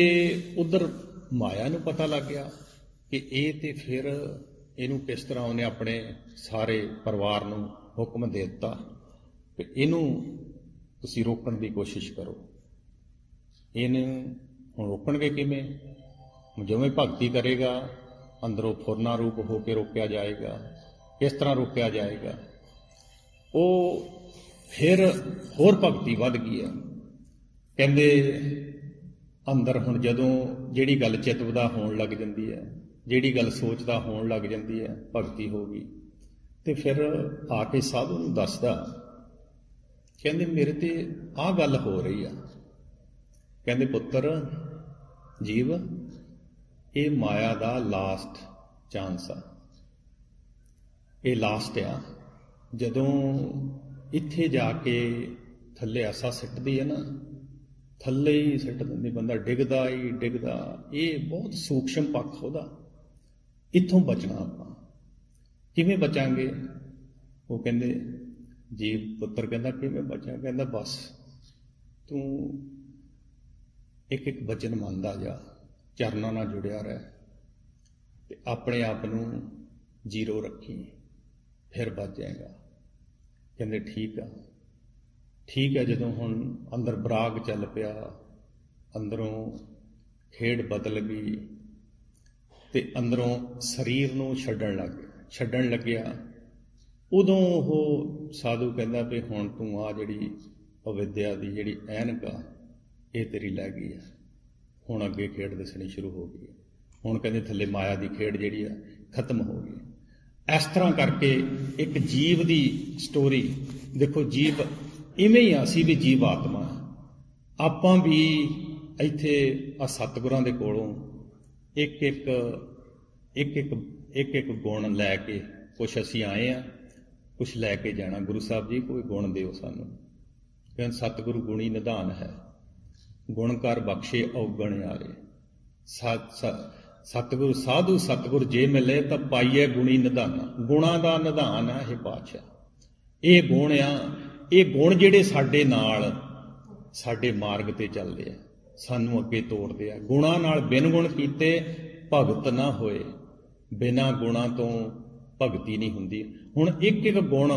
ਉਧਰ ਮਾਇਆ ਨੂੰ ਪਤਾ ਲੱਗ ਗਿਆ ਕਿ ਇਹ ਤੇ ਫਿਰ ਇਹਨੂੰ ਕਿਸ ਤਰ੍ਹਾਂ ਉਹਨੇ ਆਪਣੇ ਸਾਰੇ ਪਰਿਵਾਰ ਨੂੰ ਹੁਕਮ ਦੇ ਦਿੱਤਾ ਕਿ ਇਹਨੂੰ ਤੁਸੀਂ ਰੋਕਣ ਦੀ ਕੋਸ਼ਿਸ਼ ਕਰੋ। ਇਹਨੂੰ ਹੁਣ ਰੋਕਣਗੇ ਕਿਵੇਂ? ਜਿਵੇਂ ਭਗਤੀ ਕਰੇਗਾ ਅੰਦਰੋਂ ਫੁਰਨਾ ਰੂਪ ਹੋ ਕੇ ਰੋਕਿਆ ਜਾਏਗਾ, ਕਿਸ ਤਰ੍ਹਾਂ ਰੋਕਿਆ ਜਾਏਗਾ? ਉਹ ਫਿਰ ਹੋਰ ਭਗਤੀ ਵੱਧ ਗਈ ਹੈ। ਕਹਿੰਦੇ ਅੰਦਰ ਹੁਣ ਜਦੋਂ ਜਿਹੜੀ ਗੱਲ ਚਿਤਵਦਾ ਹੋਣ ਲੱਗ ਜਾਂਦੀ ਹੈ, ਜਿਹੜੀ ਗੱਲ ਸੋਚਦਾ ਹੋਣ ਲੱਗ ਜਾਂਦੀ ਹੈ, ਭਗਤੀ ਹੋ ਗਈ। ਤੇ ਫਿਰ ਆ ਕੇ ਸਾਧੂ ਨੂੰ ਦੱਸਦਾ, ਕਹਿੰਦੇ ਮੇਰੇ ਤੇ ਆਹ ਗੱਲ ਹੋ ਰਹੀ ਆ। ਕਹਿੰਦੇ ਪੁੱਤਰ ਜੀਵ, ਇਹ ਮਾਇਆ ਦਾ ਲਾਸਟ ਚਾਂਸ ਆ, ਇਹ ਲਾਸਟ ਆ। ਜਦੋਂ ਇੱਥੇ ਜਾ ਕੇ ਥੱਲੇ ਆਸਾ ਸਿੱਟਦੀ ਹੈ ਨਾ, ਥੱਲੇ ਹੀ ਸਿੱਟ ਦਿੰਦੀ, ਬੰਦਾ ਡਿੱਗਦਾ ਹੀ ਡਿੱਗਦਾ। ਇਹ ਬਹੁਤ ਸੂਖਸ਼ਮ ਪੱਖ ਉਹਦਾ। ਇੱਥੋਂ ਬਚਣਾ ਆਪਾਂ ਕਿਵੇਂ ਬਚਾਂਗੇ? ਉਹ ਕਹਿੰਦੇ ਜੀਵ ਪੁੱਤਰ ਕਹਿੰਦਾ ਕਿਵੇਂ ਬਚਾਂ? ਕਹਿੰਦਾ ਬਸ ਤੂੰ ਇੱਕ ਇੱਕ ਵਚਨ ਮੰਨਦਾ ਜਾ, ਚਰਨਾਂ ਨਾਲ ਜੁੜਿਆ ਰਹਿ ਤੇ ਆਪਣੇ ਆਪ ਨੂੰ ਜ਼ੀਰੋ ਰੱਖੀ, ਫਿਰ ਬਚ ਜਾਏਗਾ। ਕਹਿੰਦੇ ਠੀਕ ਆ, ਠੀਕ ਹੈ। ਜਦੋਂ ਹੁਣ ਅੰਦਰ ਬਰਾਗ ਚੱਲ ਪਿਆ, ਅੰਦਰੋਂ ਖੇਡ ਬਦਲ ਗਈ ਤੇ ਅੰਦਰੋਂ ਸਰੀਰ ਨੂੰ ਛੱਡਣ ਲੱਗਿਆ। ਉਦੋਂ ਉਹ ਸਾਧੂ ਕਹਿੰਦਾ ਵੀ ਹੁਣ ਤੂੰ ਆ ਜਿਹੜੀ ਅਵਿਦਿਆ ਦੀ ਜਿਹੜੀ ਐਨਕ ਆ, ਇਹ ਤੇਰੀ ਲੈ ਗਈ ਆ, ਹੁਣ ਅੱਗੇ ਖੇਡ ਦਿਸਣੀ ਸ਼ੁਰੂ ਹੋ ਗਈ। ਹੁਣ ਕਹਿੰਦੇ ਥੱਲੇ ਮਾਇਆ ਦੀ ਖੇਡ ਜਿਹੜੀ ਆ ਖਤਮ ਹੋ ਗਈ। ਇਸ ਤਰ੍ਹਾਂ ਕਰਕੇ ਇੱਕ ਜੀਵ ਦੀ ਸਟੋਰੀ ਦੇਖੋ। ਜੀਵ ਇਵੇਂ ਹੀ ਆ, ਅਸੀਂ ਵੀ ਜੀਵ ਆਤਮਾ, ਆਪਾਂ ਵੀ ਇੱਥੇ ਆ ਸਤਿਗੁਰਾਂ ਦੇ ਕੋਲੋਂ ਇੱਕ ਇੱਕ ਗੁਣ ਲੈ ਕੇ ਕੁਛ ਅਸੀਂ ਆਏ ਆ, ਕੁਛ ਲੈ ਕੇ ਜਾਣਾ। ਗੁਰੂ ਸਾਹਿਬ ਜੀ ਕੋਈ ਗੁਣ ਦਿਓ ਸਾਨੂੰ। ਕਹਿੰਦੇ ਸਤਿਗੁਰੂ ਗੁਣੀ ਨਿਧਾਨ ਹੈ, ਗੁਣ ਕਰ ਬਖਸ਼ੇ ਔਗਣ ਆਲੇ। ਸਤਿਗੁਰੂ ਸਾਧੂ ਸਤਿਗੁਰ ਜੇ ਮਿਲੇ ਤਾਂ ਪਾਈਏ ਗੁਣੀ ਨਿਧਾਨ। ਗੁਣਾਂ ਦਾ ਨਿਧਾਨ ਹੈ ਇਹ ਪਾਤਸ਼ਾਹ। ਇਹ ਗੁਣ ਆ, ਇਹ ਗੁਣ ਜਿਹੜੇ ਸਾਡੇ ਨਾਲ ਸਾਡੇ ਮਾਰਗ ਤੇ ਚੱਲਦੇ ਆ, ਸਾਨੂੰ ਅੱਗੇ ਤੋਰਦੇ ਆ। ਗੁਣਾਂ ਨਾਲ ਬਿਨ ਗੁਣ ਕੀਤੇ ਭਗਤ ਨਾ ਹੋਏ, ਬਿਨਾਂ ਗੁਣਾਂ ਤੋਂ ਭਗਤੀ ਨਹੀਂ ਹੁੰਦੀ। ਹੁਣ ਇੱਕ ਇੱਕ ਗੁਣ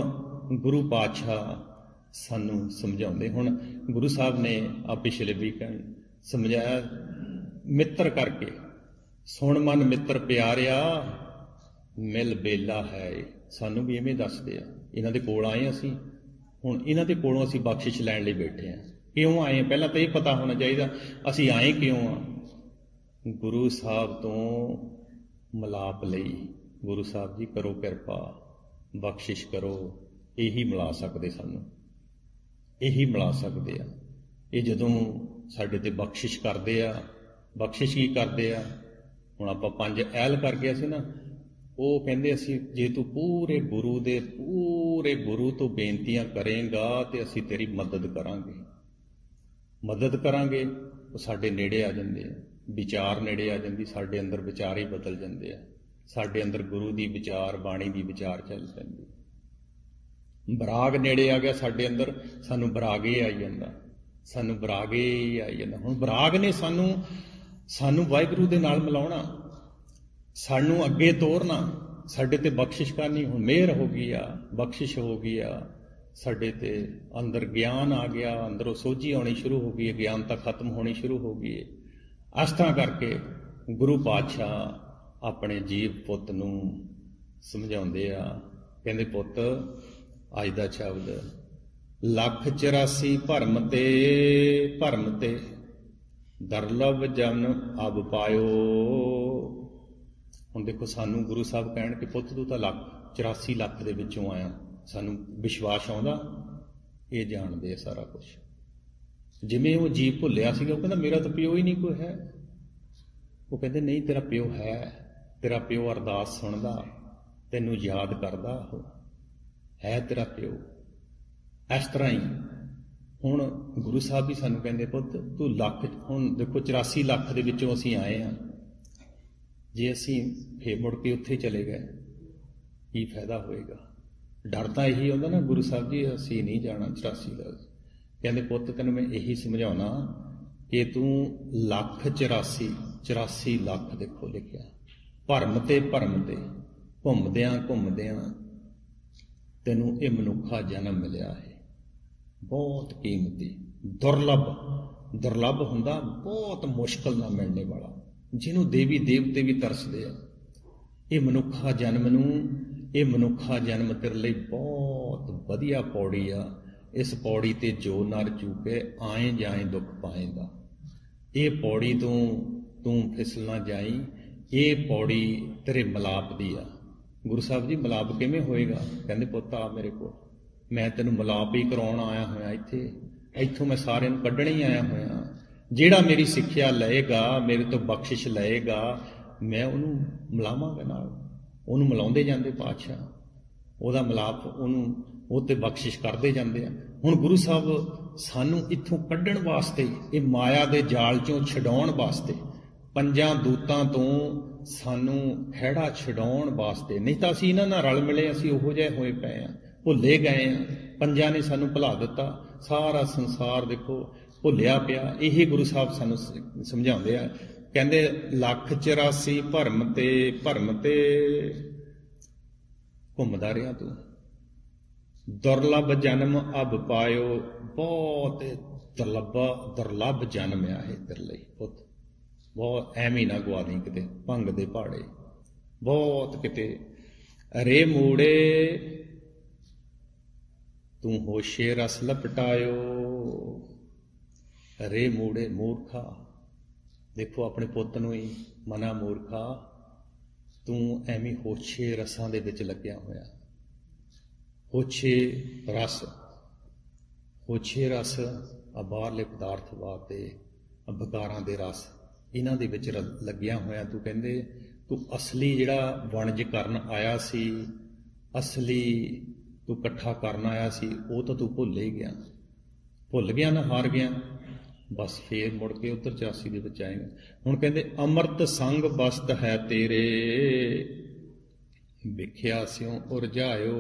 ਗੁਰੂ ਪਾਤਸ਼ਾਹ ਸਾਨੂੰ ਸਮਝਾਉਂਦੇ। ਹੁਣ ਗੁਰੂ ਸਾਹਿਬ ਨੇ ਆ ਪਿਛਲੇ ਵੀਕਐਂਡ ਸਮਝਾਇਆ ਮਿੱਤਰ ਕਰਕੇ, ਸੁਣ ਮਨ ਮਿੱਤਰ ਪਿਆਰਿਆ ਮਿਲ ਬੇਲਾ ਹੈ। ਸਾਨੂੰ ਵੀ ਇਵੇਂ ਦੱਸਦੇ ਆ, ਇਹਨਾਂ ਦੇ ਕੋਲ ਆਏ ਅਸੀਂ, ਹੁਣ ਇਹਨਾਂ ਦੇ ਕੋਲੋਂ ਅਸੀਂ ਬਖਸ਼ਿਸ਼ ਲੈਣ ਲਈ ਬੈਠੇ ਆ। ਕਿਉਂ ਆਏ? ਪਹਿਲਾਂ ਤਾਂ ਇਹ ਪਤਾ ਹੋਣਾ ਚਾਹੀਦਾ ਅਸੀਂ ਆਏ ਕਿਉਂ ਆ। ਗੁਰੂ ਸਾਹਿਬ ਤੋਂ ਮਿਲਾਪ ਲਈ। ਗੁਰੂ ਸਾਹਿਬ ਜੀ ਕਰੋ ਕਿਰਪਾ, ਬਖਸ਼ਿਸ਼ ਕਰੋ। ਇਹੀ ਮਿਲਾ ਸਕਦੇ ਸਾਨੂੰ, ਇਹੀ ਮਿਲਾ ਸਕਦੇ ਆ। ਇਹ ਜਦੋਂ ਸਾਡੇ ਤੇ ਬਖਸ਼ਿਸ਼ ਕਰਦੇ ਆ, ਬਖਸ਼ਿਸ਼ ਕੀ ਕਰਦੇ ਆ? ਹੁਣ ਆਪਾਂ 5 ਐਲ ਕਰ ਗਏ ਸੀ ਨਾ, ਉਹ ਕਹਿੰਦੇ ਅਸੀਂ ਜੇ ਤੂੰ ਪੂਰੇ ਗੁਰੂ ਤੋਂ ਬੇਨਤੀਆਂ ਕਰੇਂਗਾ ਤੇ ਅਸੀਂ ਤੇਰੀ ਮਦਦ ਕਰਾਂਗੇ। ਉਹ ਸਾਡੇ ਨੇੜੇ ਆ ਜਾਂਦੇ ਆ, ਵਿਚਾਰ ਨੇੜੇ ਆ ਜਾਂਦੀ, ਸਾਡੇ ਅੰਦਰ ਵਿਚਾਰ ਹੀ ਬਦਲ ਜਾਂਦੇ ਆ। ਸਾਡੇ ਅੰਦਰ ਗੁਰੂ ਦੀ ਵਿਚਾਰ, ਬਾਣੀ ਦੀ ਵਿਚਾਰ ਚੱਲ ਪੈਂਦੀ। ਬਰਾਗ ਨੇੜੇ ਆ ਗਿਆ ਸਾਡੇ ਅੰਦਰ, ਸਾਨੂੰ ਬਰਾਗ ਹੀ ਆਈ ਜਾਂਦਾ, ਸਾਨੂੰ ਬਰਾਗ ਹੀ ਆਈ ਜਾਂਦਾ। ਹੁਣ ਬਰਾਗ ਨੇ ਸਾਨੂੰ ਵਾਹਿਗੁਰੂ ਦੇ ਨਾਲ ਮਿਲਾਉਣਾ। ਸਾਨੂੰ ਅੱਗੇ ਤੋਰਨਾ, ਸਾਡੇ ਤੇ ਬਖਸ਼ਿਸ਼ ਕਰਨੀ। ਹੁਣ ਮਿਹਰ ਹੋ ਗਈ ਆ, ਬਖਸ਼ਿਸ਼ ਹੋ ਗਈ ਆ, ਸਾਡੇ ਤੇ ਅੰਦਰ ਗਿਆਨ ਆ ਗਿਆ, ਅੰਦਰੋਂ ਸੋਝੀ ਆਉਣੀ ਸ਼ੁਰੂ ਹੋ ਗਈ ਹੈ, ਗਿਆਨਤਾ ਖਤਮ ਹੋਣੀ ਸ਼ੁਰੂ ਹੋ ਗਈ ਹੈ। ਇਸ ਤਰ੍ਹਾਂ ਕਰਕੇ ਗੁਰੂ ਪਾਤਸ਼ਾਹ ਆਪਣੇ ਜੀਵ ਪੁੱਤ ਨੂੰ ਸਮਝਾਉਂਦੇ ਆ, ਕਹਿੰਦੇ ਪੁੱਤ ਅੱਜ ਦਾ ਸ਼ਬਦ 184 ਭਰਮ ਤੇ ਦੁਰਲਭ ਜਨ ਅਬ ਪਾਇਓ। ਹੁਣ ਦੇਖੋ ਸਾਨੂੰ ਗੁਰੂ ਸਾਹਿਬ ਕਹਿਣ ਕਿ ਪੁੱਤ ਤੂੰ ਤਾਂ 84 ਲੱਖ ਦੇ ਵਿੱਚੋਂ ਆਇਆ, ਸਾਨੂੰ ਵਿਸ਼ਵਾਸ ਆਉਂਦਾ, ਇਹ ਜਾਣਦੇ ਆ ਸਾਰਾ ਕੁਝ। ਜਿਵੇਂ ਉਹ ਜੀਵ ਭੁੱਲਿਆ ਸੀਗਾ, ਉਹ ਕਹਿੰਦਾ ਮੇਰਾ ਤਾਂ ਪਿਓ ਹੀ ਨਹੀਂ ਕੋਈ ਹੈ। ਉਹ ਕਹਿੰਦੇ ਨਹੀਂ, ਤੇਰਾ ਪਿਓ ਹੈ, ਤੇਰਾ ਪਿਓ ਅਰਦਾਸ ਸੁਣਦਾ, ਤੈਨੂੰ ਯਾਦ ਕਰਦਾ, ਉਹ ਹੈ ਤੇਰਾ ਪਿਓ। ਇਸ ਤਰ੍ਹਾਂ ਹੀ ਹੁਣ ਗੁਰੂ ਸਾਹਿਬ ਵੀ ਸਾਨੂੰ ਕਹਿੰਦੇ ਪੁੱਤ ਤੂੰ ਹੁਣ ਦੇਖੋ 84 ਲੱਖ ਦੇ ਵਿੱਚੋਂ ਅਸੀਂ ਆਏ ਹਾਂ, ਜੇ ਅਸੀਂ ਫੇਰ ਮੁੜ ਕੇ ਉੱਥੇ ਚਲੇ ਗਏ ਕੀ ਫਾਇਦਾ ਹੋਏਗਾ। ਡਰ ਤਾਂ ਇਹੀ ਹੁੰਦਾ ਨਾ ਗੁਰੂ ਸਾਹਿਬ ਜੀ ਅਸੀਂ ਨਹੀਂ ਜਾਣਾ 84 ਦਾ। ਕਹਿੰਦੇ ਪੁੱਤ ਤੈਨੂੰ ਮੈਂ ਇਹੀ ਸਮਝਾਉਣਾ ਕਿ ਤੂੰ 84 ਲੱਖ ਦੇਖੋ ਲਿਖਿਆ, ਭਰਮ ਤੇ ਘੁੰਮਦਿਆਂ ਤੈਨੂੰ ਇਹ ਮਨੁੱਖਾ ਜਨਮ ਮਿਲਿਆ ਹੈ, ਬਹੁਤ ਕੀਮਤੀ, ਦੁਰਲਭ ਹੁੰਦਾ, ਬਹੁਤ ਮੁਸ਼ਕਲ ਨਾਲ ਮਿਲਣੇ ਵਾਲਾ, ਜਿਹਨੂੰ ਦੇਵੀ ਦੇਵਤੇ ਵੀ ਤਰਸਦੇ ਆ। ਇਹ ਮਨੁੱਖਾ ਜਨਮ ਤੇਰੇ ਲਈ ਬਹੁਤ ਵਧੀਆ ਪੌੜੀ ਆ। ਇਸ ਪੌੜੀ ਤੇ ਜੋ ਨਰ ਚੂਕੇ ਆਏ ਜਾਏ ਦੁੱਖ ਪਾਏਗਾ। ਇਹ ਪੌੜੀ ਤੋਂ ਤੂੰ ਫਿਸਲ ਨਾ ਜਾਈ, ਇਹ ਪੌੜੀ ਤੇਰੇ ਮਿਲਾਪ ਦੀ ਆ। ਗੁਰੂ ਸਾਹਿਬ ਜੀ ਮਿਲਾਪ ਕਿਵੇਂ ਹੋਏਗਾ? ਕਹਿੰਦੇ ਪੁੱਤ ਆ ਮੇਰੇ ਕੋਲ, ਮੈਂ ਤੈਨੂੰ ਮਿਲਾਪ ਹੀ ਕਰਾਉਣ ਆਇਆ ਹੋਇਆ, ਇੱਥੋਂ ਮੈਂ ਸਾਰਿਆਂ ਨੂੰ ਕੱਢਣ ਹੀ ਆਇਆ ਹੋਇਆ। ਜਿਹੜਾ ਮੇਰੀ ਸਿੱਖਿਆ ਲਏਗਾ, ਮੇਰੇ ਤੋਂ ਬਖਸ਼ਿਸ਼ ਲਏਗਾ, ਮੈਂ ਉਹਨੂੰ ਮਿਲਾਵਾਂਗਾ ਨਾਲ। ਉਹਨੂੰ ਮਿਲਾਉਂਦੇ ਜਾਂਦੇ ਪਾਤਸ਼ਾਹ, ਉਹਦਾ ਮਿਲਾਪ ਉਹ ਤੇ ਬਖਸ਼ਿਸ਼ ਕਰਦੇ ਜਾਂਦੇ ਆ। ਹੁਣ ਗੁਰੂ ਸਾਹਿਬ ਸਾਨੂੰ ਇੱਥੋਂ ਕੱਢਣ ਵਾਸਤੇ, ਇਹ ਮਾਇਆ ਦੇ ਜਾਲ ਚੋਂ ਛਡਾਉਣ ਵਾਸਤੇ, ਪੰਜਾਂ ਦੂਤਾਂ ਤੋਂ ਸਾਨੂੰ ਖਹਿੜਾ ਛਡਾਉਣ ਵਾਸਤੇ, ਨਹੀਂ ਤਾਂ ਅਸੀਂ ਇਹਨਾਂ ਨਾਲ ਰਲ ਮਿਲੇ, ਅਸੀਂ ਉਹੋ ਜਿਹੇ ਹੋਏ ਪਏ ਆ, ਭੁੱਲੇ ਗਏ ਆ। ਪੰਜਾਂ ਨੇ ਸਾਨੂੰ ਭੁਲਾ ਦਿੱਤਾ, ਸਾਰਾ ਸੰਸਾਰ ਦੇਖੋ ਭੁੱਲਿਆ ਪਿਆ। ਇਹ ਗੁਰੂ ਸਾਹਿਬ ਸਾਨੂੰ ਸਮਝਾਉਂਦੇ ਆ, ਕਹਿੰਦੇ 184 ਭਰਮ ਤੇ ਘੁੰਮਦਾ ਰਿਹਾ ਤੂੰ, ਦੁਰਲਭ ਜਨਮ ਅਬ ਪਾਇਓ। ਬਹੁਤ ਦੁਰਲਭ ਜਨਮ ਆ ਇਹ ਤੇਰੇ ਲਈ ਪੁੱਤ, ਬਹੁਤ ਐਵੇਂ ਨਾ ਗਵਾ ਦੀ ਕਿਤੇ ਭੰਗ ਦੇ ਪਹਾੜੇ, ਬਹੁਤ ਕਿਤੇ। ਅਰੇ ਮੂੜੇ ਤੂੰ ਹੋਸ਼ੇ ਰਸ ਲਪਟਾਇਓ। ਅਰੇ ਮੂੜੇ ਮੂਰਖਾ, ਦੇਖੋ ਆਪਣੇ ਪੁੱਤ ਨੂੰ ਹੀ ਮਨਾ ਮੂਰਖਾ, ਤੂੰ ਐਵੇਂ ਹੋਸ਼ੇ ਰਸਾਂ ਦੇ ਵਿੱਚ ਲੱਗਿਆ ਹੋਇਆ। ਹੋਸ਼ੇ ਰਸ ਆ ਬਾਹਰਲੇ ਪਦਾਰਥ ਵਾਸਤੇ, ਵਿਕਾਰਾਂ ਦੇ ਰਸ, ਇਹਨਾਂ ਦੇ ਵਿੱਚ ਲੱਗਿਆ ਹੋਇਆ। ਤੂੰ ਕਹਿੰਦੇ ਤੂੰ ਅਸਲੀ ਜਿਹੜਾ ਵਣਜ ਕਰਨ ਆਇਆ ਸੀ, ਅਸਲੀ ਤੂੰ ਇਕੱਠਾ ਕਰਨ ਆਇਆ ਸੀ, ਉਹ ਤਾਂ ਤੂੰ ਭੁੱਲ ਗਿਆ ਨਾ, ਹਾਰ ਗਿਆ। ਬਸ ਫੇਰ ਮੁੜ ਕੇ ਉੱਧਰ 84 ਦੇ ਵਿੱਚ ਆਏਗਾ। ਹੁਣ ਕਹਿੰਦੇ ਅੰਮ੍ਰਿਤ ਸੰਗ ਬਸਤ ਹੈ ਤੇਰੇ, ਵਿਖਿਆ ਸਿਉ ਉਰਝਾਇਓ।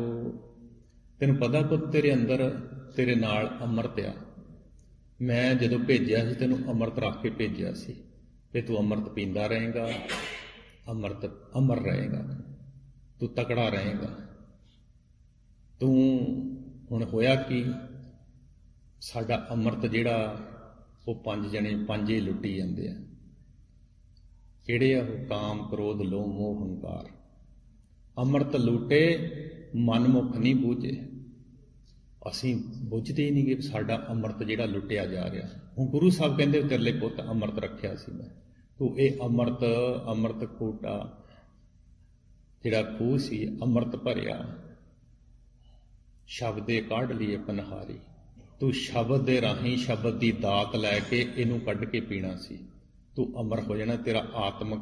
ਤੈਨੂੰ ਪਤਾ ਪੁੱਤ ਤੇਰੇ ਅੰਦਰ, ਤੇਰੇ ਨਾਲ ਅੰਮ੍ਰਿਤ ਆ। ਮੈਂ ਜਦੋਂ ਭੇਜਿਆ ਸੀ ਤੈਨੂੰ ਅੰਮ੍ਰਿਤ ਰੱਖ ਕੇ ਭੇਜਿਆ ਸੀ, ਤੇ ਤੂੰ ਅੰਮ੍ਰਿਤ ਪੀਂਦਾ ਰਹੇਗਾ, ਅਮਰ ਰਹੇਗਾ, ਤੂੰ ਤਕੜਾ ਰਹੇਗਾ। ਤੂੰ ਹੁਣ ਹੋਇਆ ਕਿ ਸਾਡਾ ਅੰਮ੍ਰਿਤ ਜਿਹੜਾ ਉਹ ਪੰਜੇ ਲੁੱਟੀ ਜਾਂਦੇ ਆ। ਕਿਹੜੇ ਆ ਉਹ? ਕਾਮ, ਕ੍ਰੋਧ, ਲੋਭ, ਮੋਹ, ਹੰਕਾਰ। ਅੰਮ੍ਰਿਤ ਲੂਟੇ ਮਨਮੁਖ ਨਹੀਂ ਬੂਝੇ। ਅਸੀਂ ਬੁੱਝਦੇ ਹੀ ਨਹੀਂ ਕਿ ਸਾਡਾ ਅੰਮ੍ਰਿਤ ਜਿਹੜਾ ਲੁੱਟਿਆ ਜਾ ਰਿਹਾ। ਹੁਣ ਗੁਰੂ ਸਾਹਿਬ ਕਹਿੰਦੇ ਤੇਰੇ ਲਈ ਪੁੱਤ ਅੰਮ੍ਰਿਤ ਰੱਖਿਆ ਸੀ ਮੈਂ, ਤੂੰ ਇਹ ਅੰਮ੍ਰਿਤ ਖੂਟਾ ਜਿਹੜਾ ਖੂਹ ਸੀ, ਅੰਮ੍ਰਿਤ ਭਰਿਆ, ਸ਼ਬਦੇ ਕੱਢ ਲਈਏ ਪਨਹਾਰੀ। ਤੂੰ ਸ਼ਬਦ ਦੇ ਰਾਹੀਂ ਸ਼ਬਦ ਦੀ ਦਾਤ ਲੈ ਕੇ ਇਹਨੂੰ ਕੱਢ ਕੇ ਪੀਣਾ ਸੀ। ਤੂੰ ਅਮਰ ਹੋ ਜਾਣਾ, ਤੇਰਾ ਆਤਮਕ,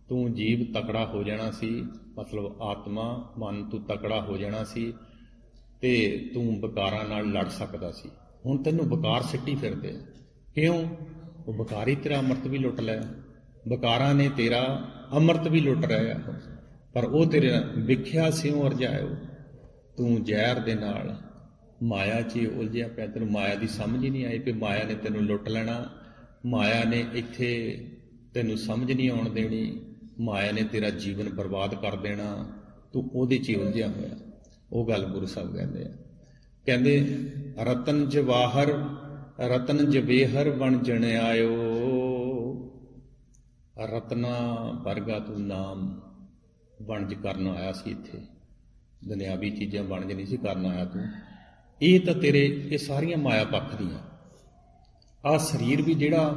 ਤੂੰ ਜੀਵ ਤਕੜਾ ਹੋ ਜਾਣਾ ਸੀ, ਮਤਲਬ ਆਤਮਾ ਮਨ ਤੂੰ ਤਕੜਾ ਹੋ ਜਾਣਾ ਸੀ, ਤੇ ਤੂੰ ਵਿਕਾਰਾਂ ਨਾਲ ਲੜ ਸਕਦਾ ਸੀ। ਹੁਣ ਤੈਨੂੰ ਵਿਕਾਰ ਸਿੱਟੀ ਫਿਰਦੇ ਆ। ਕਿਉਂ? ਉਹ ਵਿਕਾਰੀ ਤੇਰਾ ਅੰਮ੍ਰਿਤ ਵੀ ਲੁੱਟ ਲਿਆ, ਵਿਕਾਰਾਂ ਨੇ ਤੇਰਾ ਅੰਮ੍ਰਿਤ ਵੀ ਲੁੱਟ ਰਿਹਾ, ਪਰ ਉਹ ਤੇਰੇ ਵਿਖਿਆ ਸਿਉ ਉਰਝਾਇਓ। ਤੂੰ ਜ਼ਹਿਰ ਦੇ ਨਾਲ ਮਾਇਆ 'ਚ ਉਲਝਿਆ ਪਿਆ, ਤੈਨੂੰ ਮਾਇਆ ਦੀ ਸਮਝ ਹੀ ਨਹੀਂ ਆਈ ਕਿ ਮਾਇਆ ਨੇ ਤੈਨੂੰ ਲੁੱਟ ਲੈਣਾ, ਮਾਇਆ ਨੇ ਇੱਥੇ ਤੈਨੂੰ ਸਮਝ ਨਹੀਂ ਆਉਣ ਦੇਣੀ, ਮਾਇਆ ਨੇ ਤੇਰਾ ਜੀਵਨ ਬਰਬਾਦ ਕਰ ਦੇਣਾ, ਤੂੰ ਉਹਦੇ 'ਚ ਹੀ ਉਲਝਿਆ ਹੋਇਆ। ਉਹ ਗੱਲ ਗੁਰੂ ਸਾਹਿਬ ਕਹਿੰਦੇ ਆ, ਕਹਿੰਦੇ ਰਤਨ ਜਵਾਹਰ ਰਤਨ ਜਵੇਹਰ ਬਣ ਜਣ ਆਇਓ। ਰਤਨਾ ਵਰਗਾ ਤੂੰ ਨਾਮ ਵਣਜ ਕਰਨ ਆਇਆ ਸੀ, ਇੱਥੇ ਦੁਨਿਆਵੀ ਚੀਜ਼ਾਂ ਵਣਜ ਨਹੀਂ ਸੀ ਕਰਨ ਆਇਆ ਤੂੰ। ਇਹ ਤਾਂ ਤੇਰੇ ਇਹ ਸਾਰੀਆਂ ਮਾਇਆ ਪੱਖ ਦੀਆਂ। ਆਹ ਸਰੀਰ ਵੀ ਜਿਹੜਾ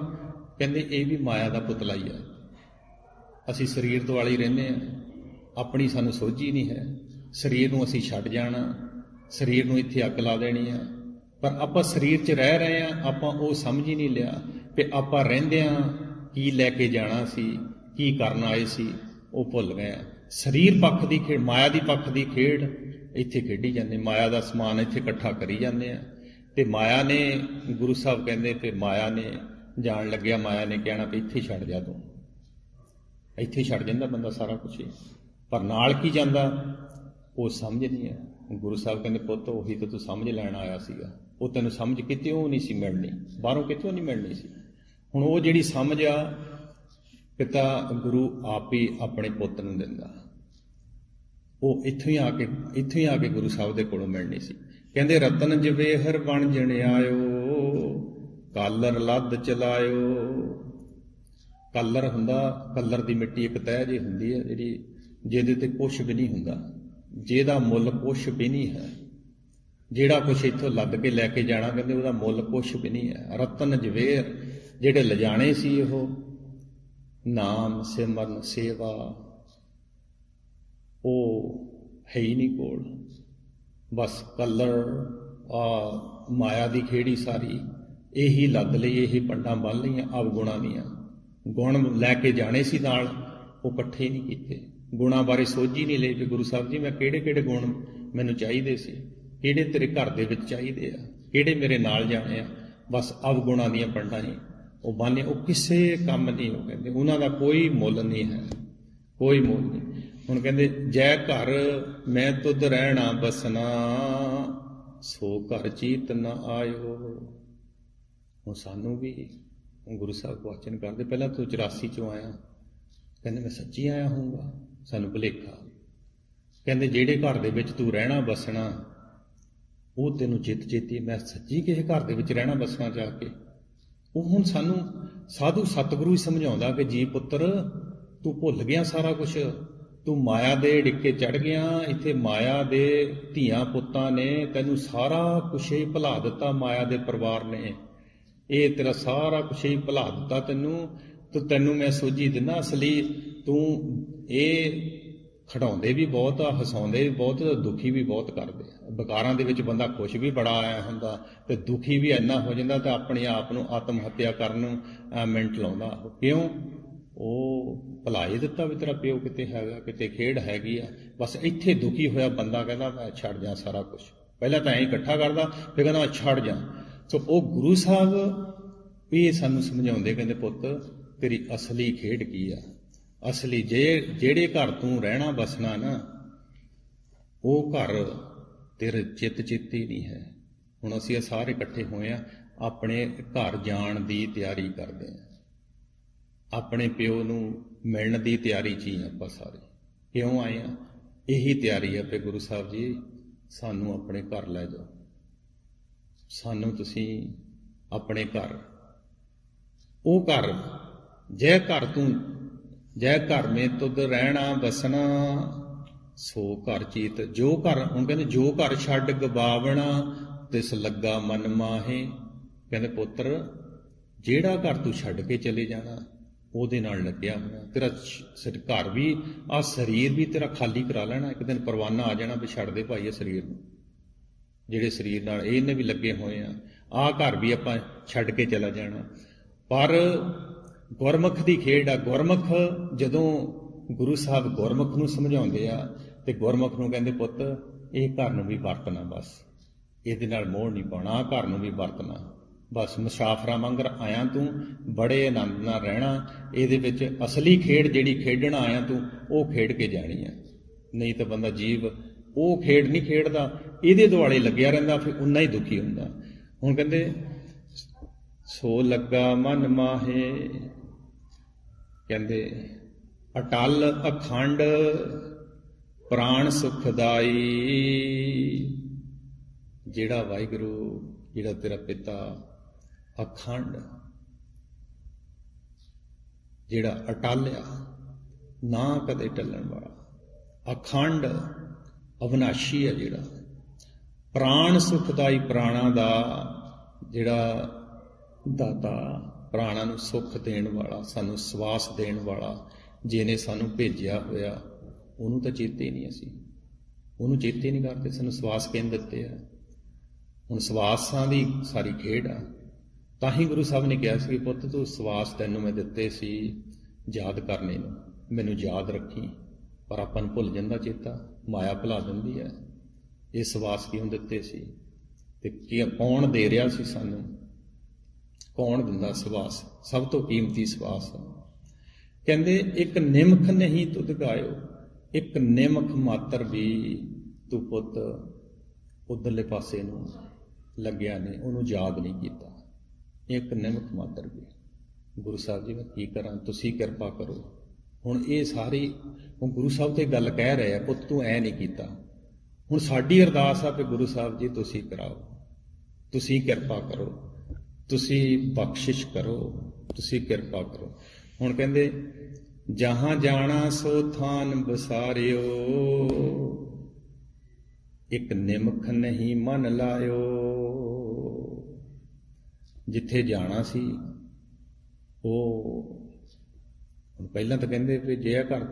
ਕਹਿੰਦੇ ਇਹ ਵੀ ਮਾਇਆ ਦਾ ਪੁਤਲਾ ਹੀ ਆ। ਅਸੀਂ ਸਰੀਰ ਤੋਂ ਵਾਲੇ ਹੀ ਰਹਿੰਦੇ ਹਾਂ, ਆਪਣੀ ਸਾਨੂੰ ਸੋਝੀ ਨਹੀਂ ਹੈ। ਸਰੀਰ ਨੂੰ ਅਸੀਂ ਛੱਡ ਜਾਣਾ, ਸਰੀਰ ਨੂੰ ਇੱਥੇ ਅੱਗ ਲਾ ਦੇਣੀ ਆ, ਪਰ ਆਪਾਂ ਸਰੀਰ 'ਚ ਰਹਿ ਰਹੇ ਹਾਂ। ਆਪਾਂ ਉਹ ਸਮਝ ਹੀ ਨਹੀਂ ਲਿਆ ਕਿ ਆਪਾਂ ਰਹਿੰਦੇ ਹਾਂ ਕੀ ਲੈ ਕੇ ਜਾਣਾ ਸੀ, ਕੀ ਕਰਨ ਆਏ ਸੀ, ਉਹ ਭੁੱਲ ਗਏ ਆ। ਸਰੀਰ ਪੱਖ ਦੀ ਖੇਡ, ਮਾਇਆ ਦੀ ਪੱਖ ਦੀ ਖੇਡ ਇੱਥੇ ਖੇਡੀ ਜਾਂਦੇ, ਮਾਇਆ ਦਾ ਸਮਾਨ ਇੱਥੇ ਇਕੱਠਾ ਕਰੀ ਜਾਂਦੇ ਆ। ਤੇ ਮਾਇਆ ਨੇ, ਗੁਰੂ ਸਾਹਿਬ ਕਹਿੰਦੇ ਕਿ ਮਾਇਆ ਨੇ ਜਾਣ ਲੱਗਿਆ, ਮਾਇਆ ਨੇ ਕਹਿਣਾ ਕਿ ਇੱਥੇ ਛੱਡ ਜਾ ਤੂੰ। ਇੱਥੇ ਛੱਡ ਜਾਂਦਾ ਬੰਦਾ ਸਾਰਾ ਕੁਛ ਹੀ, ਪਰ ਨਾਲ ਕੀ ਜਾਂਦਾ ਉਹ ਸਮਝ ਨਹੀਂ ਹੈ। ਗੁਰੂ ਸਾਹਿਬ ਕਹਿੰਦੇ ਪੁੱਤ ਉਹੀ ਤਾਂ ਤੂੰ ਸਮਝ ਲੈਣ ਆਇਆ ਸੀਗਾ, ਉਹ ਤੈਨੂੰ ਸਮਝ ਕਿਤੇੋਂ ਨਹੀਂ ਸੀ ਮਿਲਣੀ, ਬਾਹਰੋਂ ਕਿਤੋਂ ਨਹੀਂ ਮਿਲਣੀ ਸੀ। ਹੁਣ ਉਹ ਜਿਹੜੀ ਸਮਝ ਆ ਪਿਤਾ ਗੁਰੂ ਆਪ ਹੀ ਆਪਣੇ ਪੁੱਤ ਨੂੰ ਦਿੰਦਾ, ਉਹ ਇੱਥੋਂ ਹੀ ਆ ਕੇ ਗੁਰੂ ਸਾਹਿਬ ਦੇ ਕੋਲੋਂ ਮਿਲਣੀ ਸੀ। ਕਹਿੰਦੇ ਰਤਨ ਜਵੇਹਰ ਬਣ ਜਣ ਆਇਓ, ਕਾਲਰ ਲੱਦ ਚਲਾਇਓ। ਕਾਲਰ ਹੁੰਦਾ, ਕੱਲਰ ਦੀ ਮਿੱਟੀ ਇੱਕ ਤਹਿ ਜਿਹੀ ਹੁੰਦੀ ਹੈ ਜਿਹੜੀ, ਜਿਹਦੇ ਤੇ ਕੁਛ ਵੀ ਨਹੀਂ ਹੁੰਦਾ, ਜਿਹਦਾ ਮੁੱਲ ਕੁਛ ਵੀ ਨਹੀਂ ਹੈ। ਜਿਹੜਾ ਕੁਛ ਇੱਥੋਂ ਲੱਦ ਕੇ ਲੈ ਕੇ ਜਾਣਾ ਕਹਿੰਦੇ ਉਹਦਾ ਮੁੱਲ ਕੁਛ ਵੀ ਨਹੀਂ ਹੈ। ਰਤਨ ਜਵੇਹਰ ਜਿਹੜੇ ਲਿਜਾਣੇ ਸੀ ਉਹ ਨਾਮ ਸਿਮਰਨ ਸੇਵਾ, ਉਹ ਹੈ ਹੀ ਨਹੀਂ ਕੋਲ। ਬਸ ਕਲਰ ਆ ਮਾਇਆ ਦੀ ਖੇੜੀ ਸਾਰੀ ਇਹੀ ਲੱਦ ਲਈ, ਇਹੀ ਪੰਡਾਂ ਬੰਨ ਲਈਆਂ ਅਵਗੁਣਾਂ ਦੀਆਂ। ਗੁਣ ਲੈ ਕੇ ਜਾਣੇ ਸੀ ਨਾਲ, ਉਹ ਇਕੱਠੇ ਨਹੀਂ ਕੀਤੇ। ਗੁਣਾਂ ਬਾਰੇ ਸੋਚ ਹੀ ਨਹੀਂ ਲਈ ਕਿ ਗੁਰੂ ਸਾਹਿਬ ਜੀ ਮੈਂ ਕਿਹੜੇ ਕਿਹੜੇ ਗੁਣ ਮੈਨੂੰ ਚਾਹੀਦੇ ਸੀ, ਕਿਹੜੇ ਤੇਰੇ ਘਰ ਦੇ ਵਿੱਚ ਚਾਹੀਦੇ ਆ, ਕਿਹੜੇ ਮੇਰੇ ਨਾਲ ਜਾਣੇ ਆ। ਬਸ ਅਵਗੁਣਾਂ ਦੀਆਂ ਪੰਡਾਂ ਹੀ ਉਹ ਬੰਨੇ, ਉਹ ਕਿਸੇ ਕੰਮ ਨਹੀਂ। ਉਹ ਕਹਿੰਦੇ ਉਹਨਾਂ ਦਾ ਕੋਈ ਮੁੱਲ ਨਹੀਂ ਹੈ, ਕੋਈ ਮੁੱਲ ਨਹੀਂ। ਹੁਣ ਕਹਿੰਦੇ ਜੈ ਘਰ ਮੈਂ ਤੁਧ ਰਹਿਣਾ ਬਸਣਾ, ਸੋ ਘਰ ਚੀਤ ਨਾ ਆਇਓ। ਹੁਣ ਸਾਨੂੰ ਵੀ ਗੁਰੂ ਸਾਹਿਬ ਵਚਨ ਕਰਦੇ, ਪਹਿਲਾਂ ਤੂੰ 84 ਚੋਂ ਆਇਆ, ਕਹਿੰਦੇ ਮੈਂ ਸੱਚੀ ਆਇਆ ਹੋਊਗਾ, ਸਾਨੂੰ ਭੁਲੇਖਾ। ਕਹਿੰਦੇ ਜਿਹੜੇ ਘਰ ਦੇ ਵਿੱਚ ਤੂੰ ਰਹਿਣਾ ਬਸਣਾ ਉਹ ਤੈਨੂੰ ਜਿੱਤ ਜੇਤੀ, ਮੈਂ ਸੱਚੀ ਕਿਸੇ ਘਰ ਦੇ ਵਿੱਚ ਰਹਿਣਾ ਬਸਣਾ ਜਾ ਕੇ। ਉਹ ਹੁਣ ਸਾਨੂੰ ਸਾਧੂ ਸਤਿਗੁਰੂ ਹੀ ਸਮਝਾਉਂਦਾ ਕਿ ਜੀ ਪੁੱਤਰ ਤੂੰ ਭੁੱਲ ਗਿਆ ਸਾਰਾ ਕੁਛ, ਤੂੰ ਮਾਇਆ ਦੇ ਡਿੱਕੇ ਚੜ ਗਿਆ। ਇੱਥੇ ਮਾਇਆ ਦੇ ਧੀਆਂ ਪੁੱਤਾਂ ਨੇ ਤੈਨੂੰ ਸਾਰਾ ਕੁਛ ਹੀ ਭੁਲਾ ਦਿੱਤਾ, ਮਾਇਆ ਦੇ ਪਰਿਵਾਰ ਨੇ ਇਹ ਤੇਰਾ ਸਾਰਾ ਕੁਛ ਹੀ ਭੁਲਾ ਦਿੱਤਾ ਤੈਨੂੰ। ਤੇ ਤੈਨੂੰ ਮੈਂ ਸੋਝੀ ਦਿੰਦਾ, ਅਸਲੀ ਤੂੰ ਇਹ ਖਿਡਾਉਂਦੇ ਵੀ ਬਹੁਤ ਆ, ਹਸਾਉਂਦੇ ਵੀ ਬਹੁਤ, ਦੁਖੀ ਵੀ ਬਹੁਤ ਕਰਦੇ ਆ। ਵਿਕਾਰਾਂ ਦੇ ਵਿੱਚ ਬੰਦਾ ਖੁਸ਼ ਵੀ ਬੜਾ ਆਇਆ ਹੁੰਦਾ ਤੇ ਦੁਖੀ ਵੀ ਇੰਨਾ ਹੋ ਜਾਂਦਾ ਤੇ ਆਪਣੇ ਆਪ ਨੂੰ ਆਤਮ ਹੱਤਿਆ ਕਰਨ ਨੂੰ ਮਿੰਟ ਲਾਉਂਦਾ। ਕਿਉਂ? ਉਹ ਭੁਲਾ ਹੀ ਦਿੱਤਾ ਵੀ ਤੇਰਾ ਪਿਓ ਕਿਤੇ ਹੈਗਾ, ਕਿਤੇ ਖੇਡ ਹੈਗੀ ਆ। ਬਸ ਇੱਥੇ ਦੁਖੀ ਹੋਇਆ ਬੰਦਾ ਕਹਿੰਦਾ ਮੈਂ ਛੱਡ ਜਾ ਸਾਰਾ ਕੁਛ। ਪਹਿਲਾਂ ਤਾਂ ਐਂ ਇਕੱਠਾ ਕਰਦਾ, ਫਿਰ ਕਹਿੰਦਾ ਮੈਂ ਛੱਡ ਜਾ। ਸੋ ਉਹ ਗੁਰੂ ਸਾਹਿਬ ਵੀ ਇਹ ਸਾਨੂੰ ਸਮਝਾਉਂਦੇ, ਕਹਿੰਦੇ ਪੁੱਤ ਤੇਰੀ ਅਸਲੀ ਖੇਡ ਕੀ ਆ। ਅਸਲੀ ਜਿਹੜੇ ਘਰ ਤੂੰ ਰਹਿਣਾ ਬਸਣਾ ਨਾ, ਉਹ ਘਰ ਤੇਰੇ ਚਿੱਤ ਹੀ ਨਹੀਂ ਹੈ। ਹੁਣ ਅਸੀਂ ਇਹ ਸਾਰੇ ਇਕੱਠੇ ਹੋਏ ਆ, ਆਪਣੇ ਘਰ ਜਾਣ ਦੀ ਤਿਆਰੀ ਕਰਦੇ ਆ, ਆਪਣੇ ਪਿਓ ਨੂੰ ਮਿਲਣ ਦੀ ਤਿਆਰੀ 'ਚ ਹੀ ਆਪਾਂ ਸਾਰੇ। ਕਿਉਂ ਆਏ ਆ? ਇਹੀ ਤਿਆਰੀ ਆ ਕਿ ਗੁਰੂ ਸਾਹਿਬ ਜੀ ਸਾਨੂੰ ਆਪਣੇ ਘਰ ਲੈ ਜਾਓ, ਸਾਨੂੰ ਤੁਸੀਂ ਆਪਣੇ ਘਰ, ਉਹ ਘਰ ਜੈ ਘਰ ਮੇ ਤੁਧ ਰਹਿਣਾ ਬਸਣਾ, ਸੋ ਘਰ ਚੀਤ। ਜੋ ਘਰ, ਹੁਣ ਕਹਿੰਦੇ ਜੋ ਘਰ ਛੱਡ ਗਵਾਵਣਾ ਤਿਸ ਲੱਗਾ ਮਨ ਮਾਹੇ। ਕਹਿੰਦੇ ਪੁੱਤਰ ਜਿਹੜਾ ਘਰ ਤੂੰ ਛੱਡ ਕੇ ਚਲੇ ਜਾਣਾ ਉਹਦੇ ਨਾਲ ਲੱਗਿਆ ਹੋਇਆ ਤੇਰਾ ਘਰ ਵੀ, ਆਹ ਸਰੀਰ ਵੀ ਤੇਰਾ ਖਾਲੀ ਕਰਾ ਲੈਣਾ। ਇੱਕ ਦਿਨ ਪਰਵਾਨਾ ਆ ਜਾਣਾ ਵੀ ਛੱਡ ਦੇ ਭਾਈ ਇਹ ਸਰੀਰ ਨੂੰ, ਜਿਹੜੇ ਸਰੀਰ ਨਾਲ ਇਹਨੇ ਵੀ ਲੱਗੇ ਹੋਏ ਆ। ਆਹ ਘਰ ਵੀ ਆਪਾਂ ਛੱਡ ਕੇ ਚਲਾ ਜਾਣਾ। ਪਰ ਗੁਰਮੁਖ ਦੀ ਖੇਡ ਆ। ਗੁਰਮੁਖ ਜਦੋਂ ਗੁਰੂ ਸਾਹਿਬ ਗੁਰਮੁਖ ਨੂੰ ਸਮਝਾਉਂਦੇ ਆ ਤੇ ਗੁਰਮੁਖ ਨੂੰ ਕਹਿੰਦੇ ਪੁੱਤ ਇਹ ਘਰ ਨੂੰ ਵੀ ਵਰਤਣਾ, ਬਸ ਇਹਦੇ ਨਾਲ ਮੋਹ ਨਹੀਂ ਪਾਉਣਾ, ਆਹ ਘਰ ਨੂੰ ਵੀ ਵਰਤਣਾ। ਬਸ ਮੁਸਾਫਰਾਂ ਵਾਂਗਰ ਆਇਆ ਤੂੰ, ਬੜੇ ਆਨੰਦ ਨਾਲ ਰਹਿਣਾ। ਇਹਦੇ ਵਿੱਚ ਅਸਲੀ ਖੇਡ ਜਿਹੜੀ ਖੇਡਣ ਆਇਆ ਤੂੰ ਉਹ ਖੇਡ ਕੇ ਜਾਣੀ ਆ। ਨਹੀਂ ਤਾਂ ਬੰਦਾ ਜੀਵ ਉਹ ਖੇਡ ਨਹੀਂ ਖੇਡਦਾ, ਇਹਦੇ ਦੁਆਲੇ ਲੱਗਿਆ ਰਹਿੰਦਾ, ਫਿਰ ਉਨਾ ਹੀ ਦੁਖੀ ਹੁੰਦਾ। ਹੁਣ ਕਹਿੰਦੇ ਸੋ ਲੱਗਾ ਮਨ ਮਾਹੇ, ਕਹਿੰਦੇ ਅਟਲ ਅਖੰਡ ਪ੍ਰਾਣ ਸੁਖਦਾਈ। ਜਿਹੜਾ ਵਾਹਿਗੁਰੂ, ਜਿਹੜਾ ਤੇਰਾ ਪਿਤਾ ਅਖੰਡ, ਜਿਹੜਾ ਅਟਲ ਆ, ਨਾ ਕਦੇ ਟਲਣ ਵਾਲਾ, ਅਖੰਡ ਅਵਿਨਾਸ਼ੀ ਹੈ, ਜਿਹੜਾ ਪ੍ਰਾਣ ਸੁਖਦਾਈ, ਪ੍ਰਾਣਾਂ ਦਾ ਜਿਹੜਾ ਦਾਤਾ, ਪ੍ਰਾਣਾਂ ਨੂੰ ਸੁੱਖ ਦੇਣ ਵਾਲਾ, ਸਾਨੂੰ ਸਵਾਸ ਦੇਣ ਵਾਲਾ, ਜਿਹਨੇ ਸਾਨੂੰ ਭੇਜਿਆ ਹੋਇਆ, ਉਹਨੂੰ ਤਾਂ ਚੇਤੇ ਹੀ ਨਹੀਂ, ਅਸੀਂ ਉਹਨੂੰ ਚੇਤੇ ਨਹੀਂ ਕਰਦੇ। ਸਾਨੂੰ ਸਵਾਸ ਕਿਹਨੇ ਦਿੱਤੇ ਆ? ਹੁਣ ਸਵਾਸਾਂ ਦੀ ਸਾਰੀ ਖੇਡ ਆ। ਤਾਂ ਹੀ ਗੁਰੂ ਸਾਹਿਬ ਨੇ ਕਿਹਾ ਸੀ, ਪੁੱਤ ਤੂੰ ਸਵਾਸ ਤੈਨੂੰ ਮੈਂ ਦਿੱਤੇ ਸੀ ਯਾਦ ਕਰਨੇ ਨੂੰ, ਮੈਨੂੰ ਯਾਦ ਰੱਖੀ। ਪਰ ਆਪਾਂ ਨੂੰ ਭੁੱਲ ਜਾਂਦਾ ਚੇਤਾ, ਮਾਇਆ ਭੁਲਾ ਦਿੰਦੀ ਹੈ। ਇਹ ਸਵਾਸ ਕਿਉਂ ਦਿੱਤੇ ਸੀ ਤੇ ਕੌਣ ਦੇ ਰਿਹਾ ਸੀ ਸਾਨੂੰ? ਕੌਣ ਦਿੰਦਾ ਸਵਾਸ? ਸਭ ਤੋਂ ਕੀਮਤੀ ਸਵਾਸ। ਕਹਿੰਦੇ ਇੱਕ ਨਿਮਖ ਨਹੀਂ ਤੁਧ ਗਾਇਓ, ਇੱਕ ਨਿਮਖ ਮਾਤਰ ਵੀ ਤੂੰ ਪੁੱਤ ਉਧਰਲੇ ਪਾਸੇ ਨੂੰ ਲੱਗਿਆ ਨੇ, ਉਹਨੂੰ ਯਾਦ ਨਹੀਂ ਕੀਤਾ। ਇੱਕ ਨਿਮਖ ਮਾਤਰ ਵੀ। ਗੁਰੂ ਸਾਹਿਬ ਜੀ ਮੈਂ ਕੀ ਕਰਾਂ, ਤੁਸੀਂ ਕਿਰਪਾ ਕਰੋ। ਹੁਣ ਇਹ ਸਾਰੀ ਹੁਣ ਗੁਰੂ ਸਾਹਿਬ ਤੇ ਗੱਲ ਕਹਿ ਰਹੇ ਆ, ਪੁੱਤ ਤੂੰ ਐ ਨਹੀਂ ਕੀਤਾ। ਹੁਣ ਸਾਡੀ ਅਰਦਾਸ ਆ ਕਿ ਗੁਰੂ ਸਾਹਿਬ ਜੀ ਤੁਸੀਂ ਕਰਾਓ, ਤੁਸੀਂ ਕਿਰਪਾ ਕਰੋ, ਤੁਸੀਂ ਬਖਸ਼ਿਸ਼ ਕਰੋ, ਤੁਸੀਂ ਕਿਰਪਾ ਕਰੋ। ਹੁਣ ਕਹਿੰਦੇ ਜਹਾਂ ਜਾਣਾ ਸੋ ਥਾਨ ਬਸਾਰਿਓ, ਇੱਕ ਨਿਮਖ ਨਹੀਂ ਮਨ ਲਾਇਓ। ਜਿੱਥੇ ਜਾਣਾ ਸੀ ਉਹ ਪਹਿਲਾਂ ਤਾਂ ਕਹਿੰਦੇ ਵੀ ਜੇ ਘਰ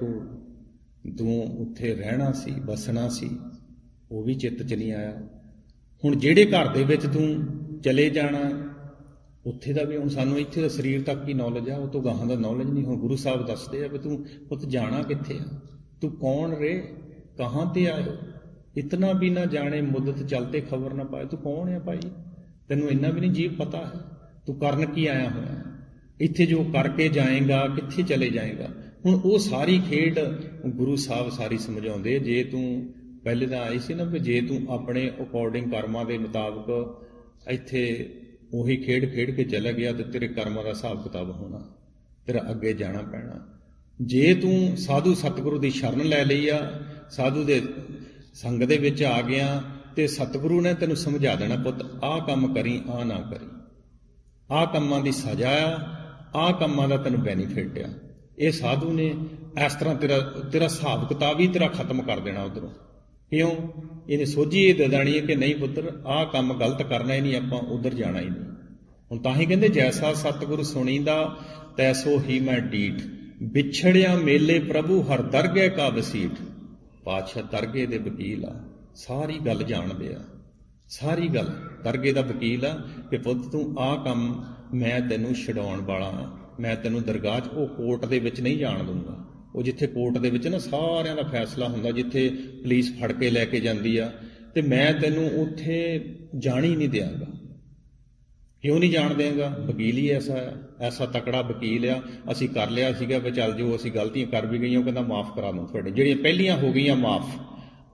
ਤੂੰ ਉੱਥੇ ਰਹਿਣਾ ਸੀ, ਬਸਣਾ ਸੀ, ਉਹ ਵੀ ਚਿੱਤ 'ਚ ਨਹੀਂ ਆਇਆ। ਹੁਣ ਜਿਹੜੇ ਘਰ ਦੇ ਵਿੱਚ ਤੂੰ ਚਲੇ ਜਾਣਾ, ਉੱਥੇ ਦਾ ਵੀ ਹੁਣ ਸਾਨੂੰ ਇੱਥੇ ਦਾ ਸਰੀਰ ਤੱਕ ਹੀ ਨੌਲੇਜ ਆ, ਉਹ ਤੋਂ ਗਾਹਾਂ ਦਾ ਨੌਲੇਜ ਨਹੀਂ। ਹੁਣ ਗੁਰੂ ਸਾਹਿਬ ਦੱਸਦੇ ਆ ਵੀ ਤੂੰ ਪੁੱਤ ਜਾਣਾ ਕਿੱਥੇ ਆ, ਤੂੰ ਕੌਣ ਰੇ, ਕਹਾਂ ਤੇ ਆਇਓ, ਇਤਨਾ ਵੀ ਨਾ ਜਾਣੇ ਮੁੱਦਤ ਚਲਤੇ ਖਬਰ ਨਾ ਪਾਏ। ਤੂੰ ਕੌਣ ਆ ਭਾਈ, ਤੈਨੂੰ ਇੰਨਾ ਵੀ ਨਹੀਂ ਜੀਵ ਪਤਾ ਹੈ ਤੂੰ ਕਰਨ ਕੀ ਆਇਆ ਹੋਇਆ, ਇੱਥੇ ਜੋ ਕਰਕੇ ਜਾਏਗਾ ਕਿੱਥੇ ਚਲੇ ਜਾਏਗਾ। ਹੁਣ ਉਹ ਸਾਰੀ ਖੇਡ ਗੁਰੂ ਸਾਹਿਬ ਸਾਰੀ ਸਮਝਾਉਂਦੇ। ਜੇ ਤੂੰ ਪਹਿਲੇ ਤਾਂ ਆਈ ਸੀ ਨਾ ਵੀ ਜੇ ਤੂੰ ਆਪਣੇ ਅਕੋਰਡਿੰਗ ਕਰਮਾਂ ਦੇ ਮੁਤਾਬਕ ਇੱਥੇ ਉਹੀ ਖੇਡ ਖੇਡ ਕੇ ਚਲਾ ਗਿਆ ਤੇ ਤੇਰੇ ਕਰਮਾਂ ਦਾ ਹਿਸਾਬ ਕਿਤਾਬ ਹੋਣਾ, ਤੇਰਾ ਅੱਗੇ ਜਾਣਾ ਪੈਣਾ। ਜੇ ਤੂੰ ਸਾਧੂ ਸਤਿਗੁਰੂ ਦੀ ਸ਼ਰਨ ਲੈ ਲਈ ਆ, ਸਾਧੂ ਦੇ ਸੰਗ ਦੇ ਵਿੱਚ ਆ ਗਿਆ ਤੇ ਸਤਿਗੁਰੂ ਨੇ ਤੈਨੂੰ ਸਮਝਾ ਦੇਣਾ, ਪੁੱਤ ਆਹ ਕੰਮ ਕਰੀ, ਆਹ ਨਾ ਕਰੀ, ਆਹ ਕੰਮਾਂ ਦੀ ਸਜ਼ਾ ਆ, ਆਹ ਕੰਮਾਂ ਦਾ ਤੈਨੂੰ ਬੈਨੀਫਿਟ ਆ। ਇਹ ਸਾਧੂ ਨੇ ਇਸ ਤਰ੍ਹਾਂ ਤੇਰਾ ਹਿਸਾਬ ਕਿਤਾਬ ਹੀ ਤੇਰਾ ਖਤਮ ਕਰ ਦੇਣਾ ਉਧਰੋਂ। ਕਿਉਂ? ਇਹਨੇ ਸੋਝੀ ਇਹ ਦੇ ਦੇਣੀ ਹੈ ਕਿ ਨਹੀਂ ਪੁੱਤਰ ਆਹ ਕੰਮ ਗਲਤ ਕਰਨਾ ਹੀ ਨਹੀਂ, ਆਪਾਂ ਉਧਰ ਜਾਣਾ ਹੀ ਨਹੀਂ। ਹੁਣ ਤਾਂ ਹੀ ਕਹਿੰਦੇ ਜੈਸਾ ਸਤਿਗੁਰ ਸੁਣੀਂਦਾ ਤੈਸੋ ਹੀ ਮੈਂ ਡੀਠ, ਵਿਛੜਿਆ ਮੇਲੇ ਪ੍ਰਭੂ ਹਰ ਦਰਗਹਿ ਕਾ ਵਸੀਠ। ਪਾਤਸ਼ਾਹ ਦਰਗਹਿ ਦੇ ਵਕੀਲ ਆ, ਸਾਰੀ ਗੱਲ ਜਾਣਦੇ ਆ, ਸਾਰੀ ਗੱਲ ਦਰਗਹਿ ਦਾ ਵਕੀਲ ਆ ਕਿ ਪੁੱਤ ਤੂੰ ਆਹ ਕੰਮ ਮੈਂ ਤੈਨੂੰ ਛਡਾਉਣ ਵਾਲਾ ਹਾਂ, ਮੈਂ ਤੈਨੂੰ ਦਰਗਾਹ 'ਚ ਉਹ ਕੋਰਟ ਦੇ ਵਿੱਚ ਨਹੀਂ ਜਾਣ ਦੂੰਗਾ। ਉਹ ਜਿੱਥੇ ਕੋਰਟ ਦੇ ਵਿੱਚ ਨਾ ਸਾਰਿਆਂ ਦਾ ਫੈਸਲਾ ਹੁੰਦਾ, ਜਿੱਥੇ ਪੁਲਿਸ ਫੜ ਕੇ ਲੈ ਕੇ ਜਾਂਦੀ ਆ, ਤੇ ਮੈਂ ਤੈਨੂੰ ਉੱਥੇ ਜਾਣ ਹੀ ਨਹੀਂ ਦਿਆਂਗਾ। ਕਿਉਂ ਨਹੀਂ ਜਾਣ ਦੇਂਗਾ? ਵਕੀਲ ਹੀ ਐਸਾ ਤਕੜਾ ਵਕੀਲ ਆ। ਅਸੀਂ ਕਰ ਲਿਆ ਸੀਗਾ ਵੀ ਚੱਲ ਜੋ ਅਸੀਂ ਗਲਤੀਆਂ ਕਰ ਵੀ ਗਈਆਂ, ਉਹ ਕਹਿੰਦਾ ਮਾਫ ਕਰਾ ਦੂੰ ਤੁਹਾਡੇ, ਜਿਹੜੀਆਂ ਪਹਿਲੀਆਂ ਹੋ ਗਈਆਂ ਮਾਫ,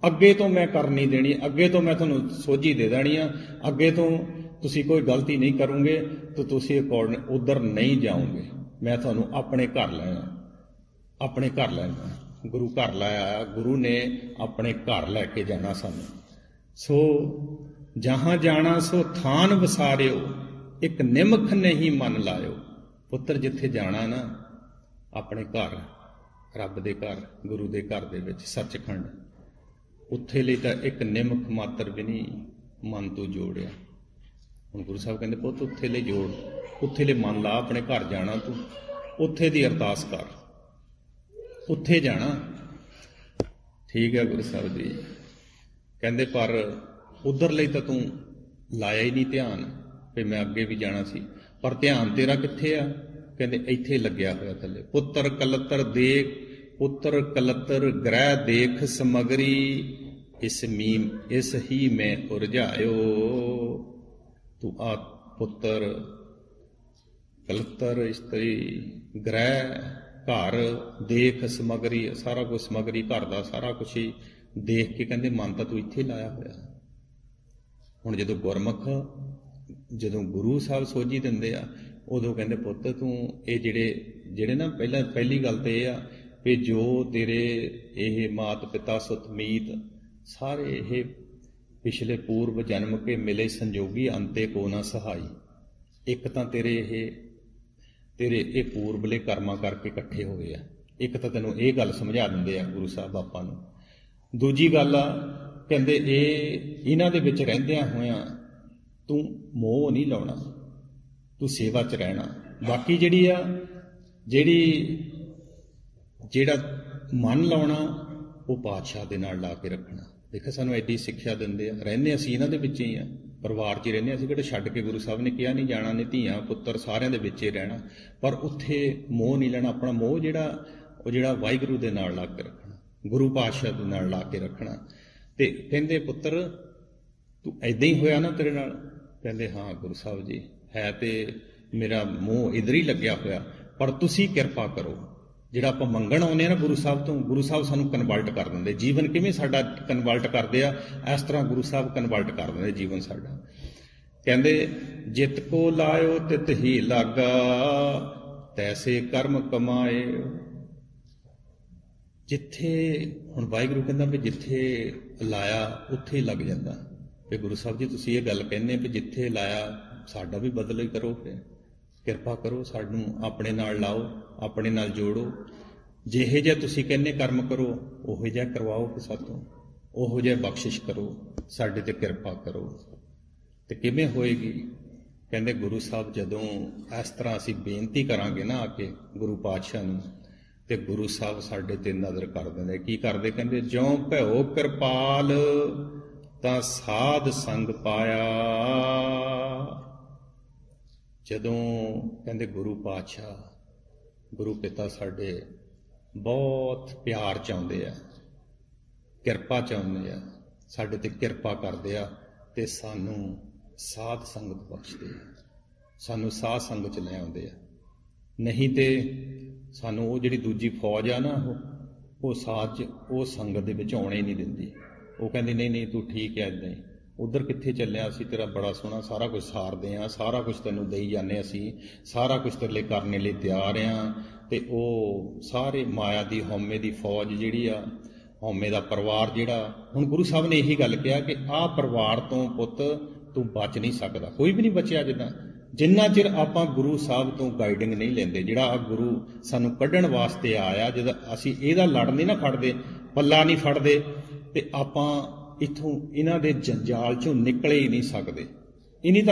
ਅੱਗੇ ਤੋਂ ਮੈਂ ਕਰ ਨਹੀਂ ਦੇਣੀ, ਅੱਗੇ ਤੋਂ ਮੈਂ ਤੁਹਾਨੂੰ ਸੋਝੀ ਦੇ ਦੇਣੀ ਆ, ਅੱਗੇ ਤੋਂ ਤੁਸੀਂ ਕੋਈ ਗਲਤੀ ਨਹੀਂ ਕਰੋਗੇ ਤਾਂ ਤੁਸੀਂ ਉਧਰ ਨਹੀਂ ਜਾਓਗੇ, ਮੈਂ ਤੁਹਾਨੂੰ ਆਪਣੇ ਘਰ ਲੈਣਾ, ਆਪਣੇ ਘਰ ਲੈਣਾ। ਗੁਰੂ ਘਰ ਲਾਇਆ, ਗੁਰੂ ਨੇ ਆਪਣੇ ਘਰ ਲੈ ਕੇ ਜਾਣਾ ਸਾਨੂੰ। ਸੋ ਜਹਾਂ ਜਾਣਾ ਸੋ ਥਾਨ ਵਸਾਰਿਓ, ਇੱਕ ਨਿਮਖ ਨਹੀਂ ਮਨ ਲਾਇਓ। ਪੁੱਤਰ ਜਿੱਥੇ ਜਾਣਾ ਨਾ, ਆਪਣੇ ਘਰ, ਰੱਬ ਦੇ ਘਰ, ਗੁਰੂ ਦੇ ਘਰ ਦੇ ਵਿੱਚ, ਸੱਚਖੰਡ, ਉੱਥੇ ਲਈ ਤਾਂ ਇੱਕ ਨਿਮਖ ਮਾਤਰ ਵੀ ਨਹੀਂ ਮਨ ਤੋਂ ਜੋੜਿਆ। ਹੁਣ ਗੁਰੂ ਸਾਹਿਬ ਕਹਿੰਦੇ ਪੁੱਤ ਉੱਥੇ ਲਈ ਜੋੜ, ਉੱਥੇ ਲਈ ਮਨ ਲਾ, ਆਪਣੇ ਘਰ ਜਾਣਾ ਤੂੰ, ਉੱਥੇ ਦੀ ਅਰਦਾਸ ਕਰ, ਉੱਥੇ ਜਾਣਾ। ਠੀਕ ਹੈ ਗੁਰੂ ਸਾਹਿਬ ਜੀ ਕਹਿੰਦੇ, ਪਰ ਉਧਰ ਲਈ ਤਾਂ ਤੂੰ ਲਾਇਆ ਹੀ ਨਹੀਂ ਧਿਆਨ ਵੀ ਮੈਂ ਅੱਗੇ ਵੀ ਜਾਣਾ ਸੀ, ਪਰ ਧਿਆਨ ਤੇਰਾ ਕਿੱਥੇ ਆ? ਕਹਿੰਦੇ ਇੱਥੇ ਲੱਗਿਆ ਹੋਇਆ ਥੱਲੇ। ਪੁੱਤਰ ਕਲਤਰ ਦੇਖ, ਪੁੱਤਰ ਕਲਤਰ ਗ੍ਰਹਿ ਦੇਖ ਸਮਗਰੀ, ਇਸ ਹੀ ਮੈਂ ਉਰਝਾਇਓ। ਤੂੰ ਆ ਪੁੱਤਰ ਕਲਤਰ ਇਸਤਰੀ ਗ੍ਰਹਿ ਘਰ ਦੇਖ ਸਮਗਰੀ, ਸਾਰਾ ਕੁਝ ਸਮਗਰੀ ਘਰ ਦਾ ਸਾਰਾ ਕੁਛ ਹੀ ਦੇਖ ਕੇ ਕਹਿੰਦੇ ਮਨ ਤਾਂ ਤੂੰ ਇੱਥੇ ਲਾਇਆ ਹੋਇਆ। ਹੁਣ ਜਦੋਂ ਗੁਰਮੁਖ, ਜਦੋਂ ਗੁਰੂ ਸਾਹਿਬ ਸੋਝੀ ਦਿੰਦੇ ਆ, ਉਦੋਂ ਕਹਿੰਦੇ ਪੁੱਤ ਤੂੰ ਇਹ ਜਿਹੜੇ ਨਾ ਪਹਿਲੀ ਗੱਲ ਤੇ ਇਹ ਆ ਵੀ ਜੋ ਤੇਰੇ ਇਹ ਮਾਤ ਪਿਤਾ ਸੁਤਮੀਤ ਸਾਰੇ ਇਹ ਪਿਛਲੇ ਪੂਰਵ ਜਨਮ ਕੇ ਮਿਲੇ ਸੰਜੋਗੀ ਅੰਤੇ ਕੋ ਨਾ ਸਹਾਈ। ਇੱਕ ਤਾਂ ਤੇਰੇ ਇਹ ਪੂਰਬਲੇ ਕਰਮਾਂ ਕਰਕੇ ਇਕੱਠੇ ਹੋਏ ਆ, ਇੱਕ ਤਾਂ ਤੈਨੂੰ ਇਹ ਗੱਲ ਸਮਝਾ ਦਿੰਦੇ ਆ ਗੁਰੂ ਸਾਹਿਬ ਆਪਾਂ ਨੂੰ। ਦੂਜੀ ਗੱਲ ਆ, ਕਹਿੰਦੇ ਇਹਨਾਂ ਦੇ ਵਿੱਚ ਰਹਿੰਦਿਆਂ ਹੋਇਆਂ ਤੂੰ ਮੋਹ ਨਹੀਂ ਲਾਉਣਾ, ਤੂੰ ਸੇਵਾ 'ਚ ਰਹਿਣਾ। ਬਾਕੀ ਜਿਹੜਾ ਮਨ ਲਾਉਣਾ ਉਹ ਪਾਤਸ਼ਾਹ ਦੇ ਨਾਲ ਲਾ ਕੇ ਰੱਖਣਾ। ਦੇਖੋ ਸਾਨੂੰ ਐਡੀ ਸਿੱਖਿਆ ਦਿੰਦੇ ਆ। ਰਹਿੰਦੇ ਅਸੀਂ ਇਹਨਾਂ ਦੇ ਵਿੱਚ ਹੀ ਆ, ਪਰਿਵਾਰ 'ਚ ਹੀ ਰਹਿੰਦੇ। ਅਸੀਂ ਕਿਹੜੇ ਛੱਡ ਕੇ, ਗੁਰੂ ਸਾਹਿਬ ਨੇ ਕਿਹਾ ਨਹੀਂ ਜਾਣਾ, ਨੇ ਧੀਆਂ ਪੁੱਤਰ ਸਾਰਿਆਂ ਦੇ ਵਿੱਚ ਹੀ ਰਹਿਣਾ, ਪਰ ਉੱਥੇ ਮੋਹ ਨਹੀਂ ਲੈਣਾ। ਆਪਣਾ ਮੋਹ ਜਿਹੜਾ ਵਾਹਿਗੁਰੂ ਦੇ ਨਾਲ ਲਾ ਕੇ ਰੱਖਣਾ, ਗੁਰੂ ਪਾਤਸ਼ਾਹ ਦੇ ਨਾਲ ਲਾ ਕੇ ਰੱਖਣਾ। ਤੇ ਕਹਿੰਦੇ ਪੁੱਤਰ ਤੂੰ ਐਦਾਂ ਹੀ ਹੋਇਆ ਨਾ ਤੇਰੇ ਨਾਲ? ਕਹਿੰਦੇ ਹਾਂ ਗੁਰੂ ਸਾਹਿਬ ਜੀ, ਹੈ ਤੇ ਮੇਰਾ ਮੋਹ ਇੱਧਰ ਹੀ ਲੱਗਿਆ ਹੋਇਆ, ਪਰ ਤੁਸੀਂ ਕਿਰਪਾ ਕਰੋ। ਜਿਹੜਾ ਆਪਾਂ ਮੰਗਣ ਆਉਂਦੇ ਆ ਨਾ ਗੁਰੂ ਸਾਹਿਬ ਤੋਂ, ਗੁਰੂ ਸਾਹਿਬ ਸਾਨੂੰ ਕਨਵਰਟ ਕਰ ਦਿੰਦੇ। ਜੀਵਨ ਕਿਵੇਂ ਸਾਡਾ ਕਨਵਰਟ ਕਰਦੇ ਆ, ਇਸ ਤਰ੍ਹਾਂ ਗੁਰੂ ਸਾਹਿਬ ਕਨਵਰਟ ਕਰ ਦਿੰਦੇ ਜੀਵਨ ਸਾਡਾ। ਕਹਿੰਦੇ ਜਿਤ ਕੋ ਲਾਇਓ ਤਿਤ ਹੀ ਲਾਗਾ, ਤੈਸੇ ਕਰਮ ਕਮਾਏ। ਜਿੱਥੇ ਹੁਣ ਵਾਹਿਗੁਰੂ ਕਹਿੰਦਾ ਵੀ ਜਿੱਥੇ ਲਾਇਆ ਉੱਥੇ ਹੀ ਲੱਗ ਜਾਂਦਾ। ਵੀ ਗੁਰੂ ਸਾਹਿਬ ਜੀ ਤੁਸੀਂ ਇਹ ਗੱਲ ਕਹਿੰਦੇ ਵੀ ਜਿੱਥੇ ਲਾਇਆ ਸਾਡਾ ਵੀ ਬਦਲ ਹੀ ਕਰੋ, ਫਿਰ ਕਿਰਪਾ ਕਰੋ, ਸਾਨੂੰ ਆਪਣੇ ਨਾਲ ਲਾਓ, ਆਪਣੇ ਨਾਲ ਜੋੜੋ। ਜਿਹੇ ਜਿਹਾ ਤੁਸੀਂ ਕਹਿੰਦੇ ਕਰਮ ਕਰੋ ਉਹੋ ਜਿਹਾ ਕਰਵਾਓ ਕਿ ਸਾਥੋਂ, ਉਹੋ ਜਿਹਾ ਬਖਸ਼ਿਸ਼ ਕਰੋ, ਸਾਡੇ ਤੇ ਕਿਰਪਾ ਕਰੋ। ਤੇ ਕਿਵੇਂ ਹੋਏਗੀ? ਕਹਿੰਦੇ ਗੁਰੂ ਸਾਹਿਬ ਜਦੋਂ ਇਸ ਤਰ੍ਹਾਂ ਅਸੀਂ ਬੇਨਤੀ ਕਰਾਂਗੇ ਨਾ ਆ ਕੇ ਗੁਰੂ ਪਾਤਸ਼ਾਹ ਨੂੰ, ਤੇ ਗੁਰੂ ਸਾਹਿਬ ਸਾਡੇ ਤੇ ਨਜ਼ਰ ਕਰ ਦਿੰਦੇ। ਕੀ ਕਰਦੇ? ਕਹਿੰਦੇ ਜਿਉਂ ਭਇਓ ਕਿਰਪਾਲ ਤਾਂ ਸਾਧ ਸੰਗ ਪਾਇਆ। ਜਦੋਂ ਕਹਿੰਦੇ ਗੁਰੂ ਪਾਤਸ਼ਾਹ, ਗੁਰੂ ਪਿਤਾ ਸਾਡੇ ਬਹੁਤ ਪਿਆਰ ਚਾਹੁੰਦੇ ਆ, ਕਿਰਪਾ ਚਾਹੁੰਦੇ ਆ, ਸਾਡੇ ਤੇ ਕਿਰਪਾ ਕਰਦੇ ਆ ਤੇ ਸਾਨੂੰ ਸਾਧ ਸੰਗਤ ਬਖਸ਼ਦੇ ਆ, ਸਾਨੂੰ ਸਾਧ ਸੰਗਤ 'ਚ ਲੈ ਆਉਂਦੇ ਆ। ਨਹੀਂ ਤੇ ਸਾਨੂੰ ਉਹ ਜਿਹੜੀ ਦੂਜੀ ਫੌਜ ਆ ਨਾ, ਉਹ ਸਾਧ 'ਚ ਉਹ ਸੰਗਤ ਦੇ ਵਿੱਚ ਆਉਣੇ ਨਹੀਂ ਦਿੰਦੀ। ਉਹ ਕਹਿੰਦੀ ਨਹੀਂ ਤੂੰ ਠੀਕ ਹੈ, ਇੱਦਾਂ ਹੀ ਉਧਰ ਕਿੱਥੇ ਚੱਲਿਆ, ਅਸੀਂ ਤੇਰਾ ਬੜਾ ਸੋਹਣਾ ਸਾਰਾ ਕੁਝ ਸਾਰਦੇ ਹਾਂ, ਸਾਰਾ ਕੁਝ ਤੈਨੂੰ ਦੇਈ ਜਾਂਦੇ, ਅਸੀਂ ਸਾਰਾ ਕੁਝ ਤੇਰੇ ਲਈ ਕਰਨੇ ਲਈ ਤਿਆਰ ਹਾਂ। ਤੇ ਉਹ ਸਾਰੇ ਮਾਇਆ ਦੀ ਹਉਮੈ ਦੀ ਫੌਜ ਜਿਹੜੀ ਆ, ਹਉਮੈ ਦਾ ਪਰਿਵਾਰ ਜਿਹੜਾ, ਹੁਣ ਗੁਰੂ ਸਾਹਿਬ ਨੇ ਇਹੀ ਗੱਲ ਕਿਹਾ ਕਿ ਆਹ ਪਰਿਵਾਰ ਤੋਂ ਪੁੱਤ ਤੂੰ ਬਚ ਨਹੀਂ ਸਕਦਾ, ਕੋਈ ਵੀ ਨਹੀਂ ਬਚਿਆ ਜਿੰਨਾ ਚਿਰ ਆਪਾਂ ਗੁਰੂ ਸਾਹਿਬ ਤੋਂ ਗਾਈਡਿੰਗ ਨਹੀਂ ਲੈਂਦੇ। ਜਿਹੜਾ ਗੁਰੂ ਸਾਨੂੰ ਕੱਢਣ ਵਾਸਤੇ ਆਇਆ, ਜਦੋਂ ਅਸੀਂ ਇਹਦਾ ਲੜ ਨਹੀਂ ਨਾ ਫੜਦੇ, ਪੱਲਾ ਨਹੀਂ ਫੜਦੇ, ਤੇ ਆਪਾਂ ਇੱਥੋਂ ਇਹਨਾਂ ਦੇ ਜੰਜਾਲ ਚੋਂ ਨਿਕਲੇ ਹੀ ਨਹੀਂ ਸਕਦੇ। ਇਹ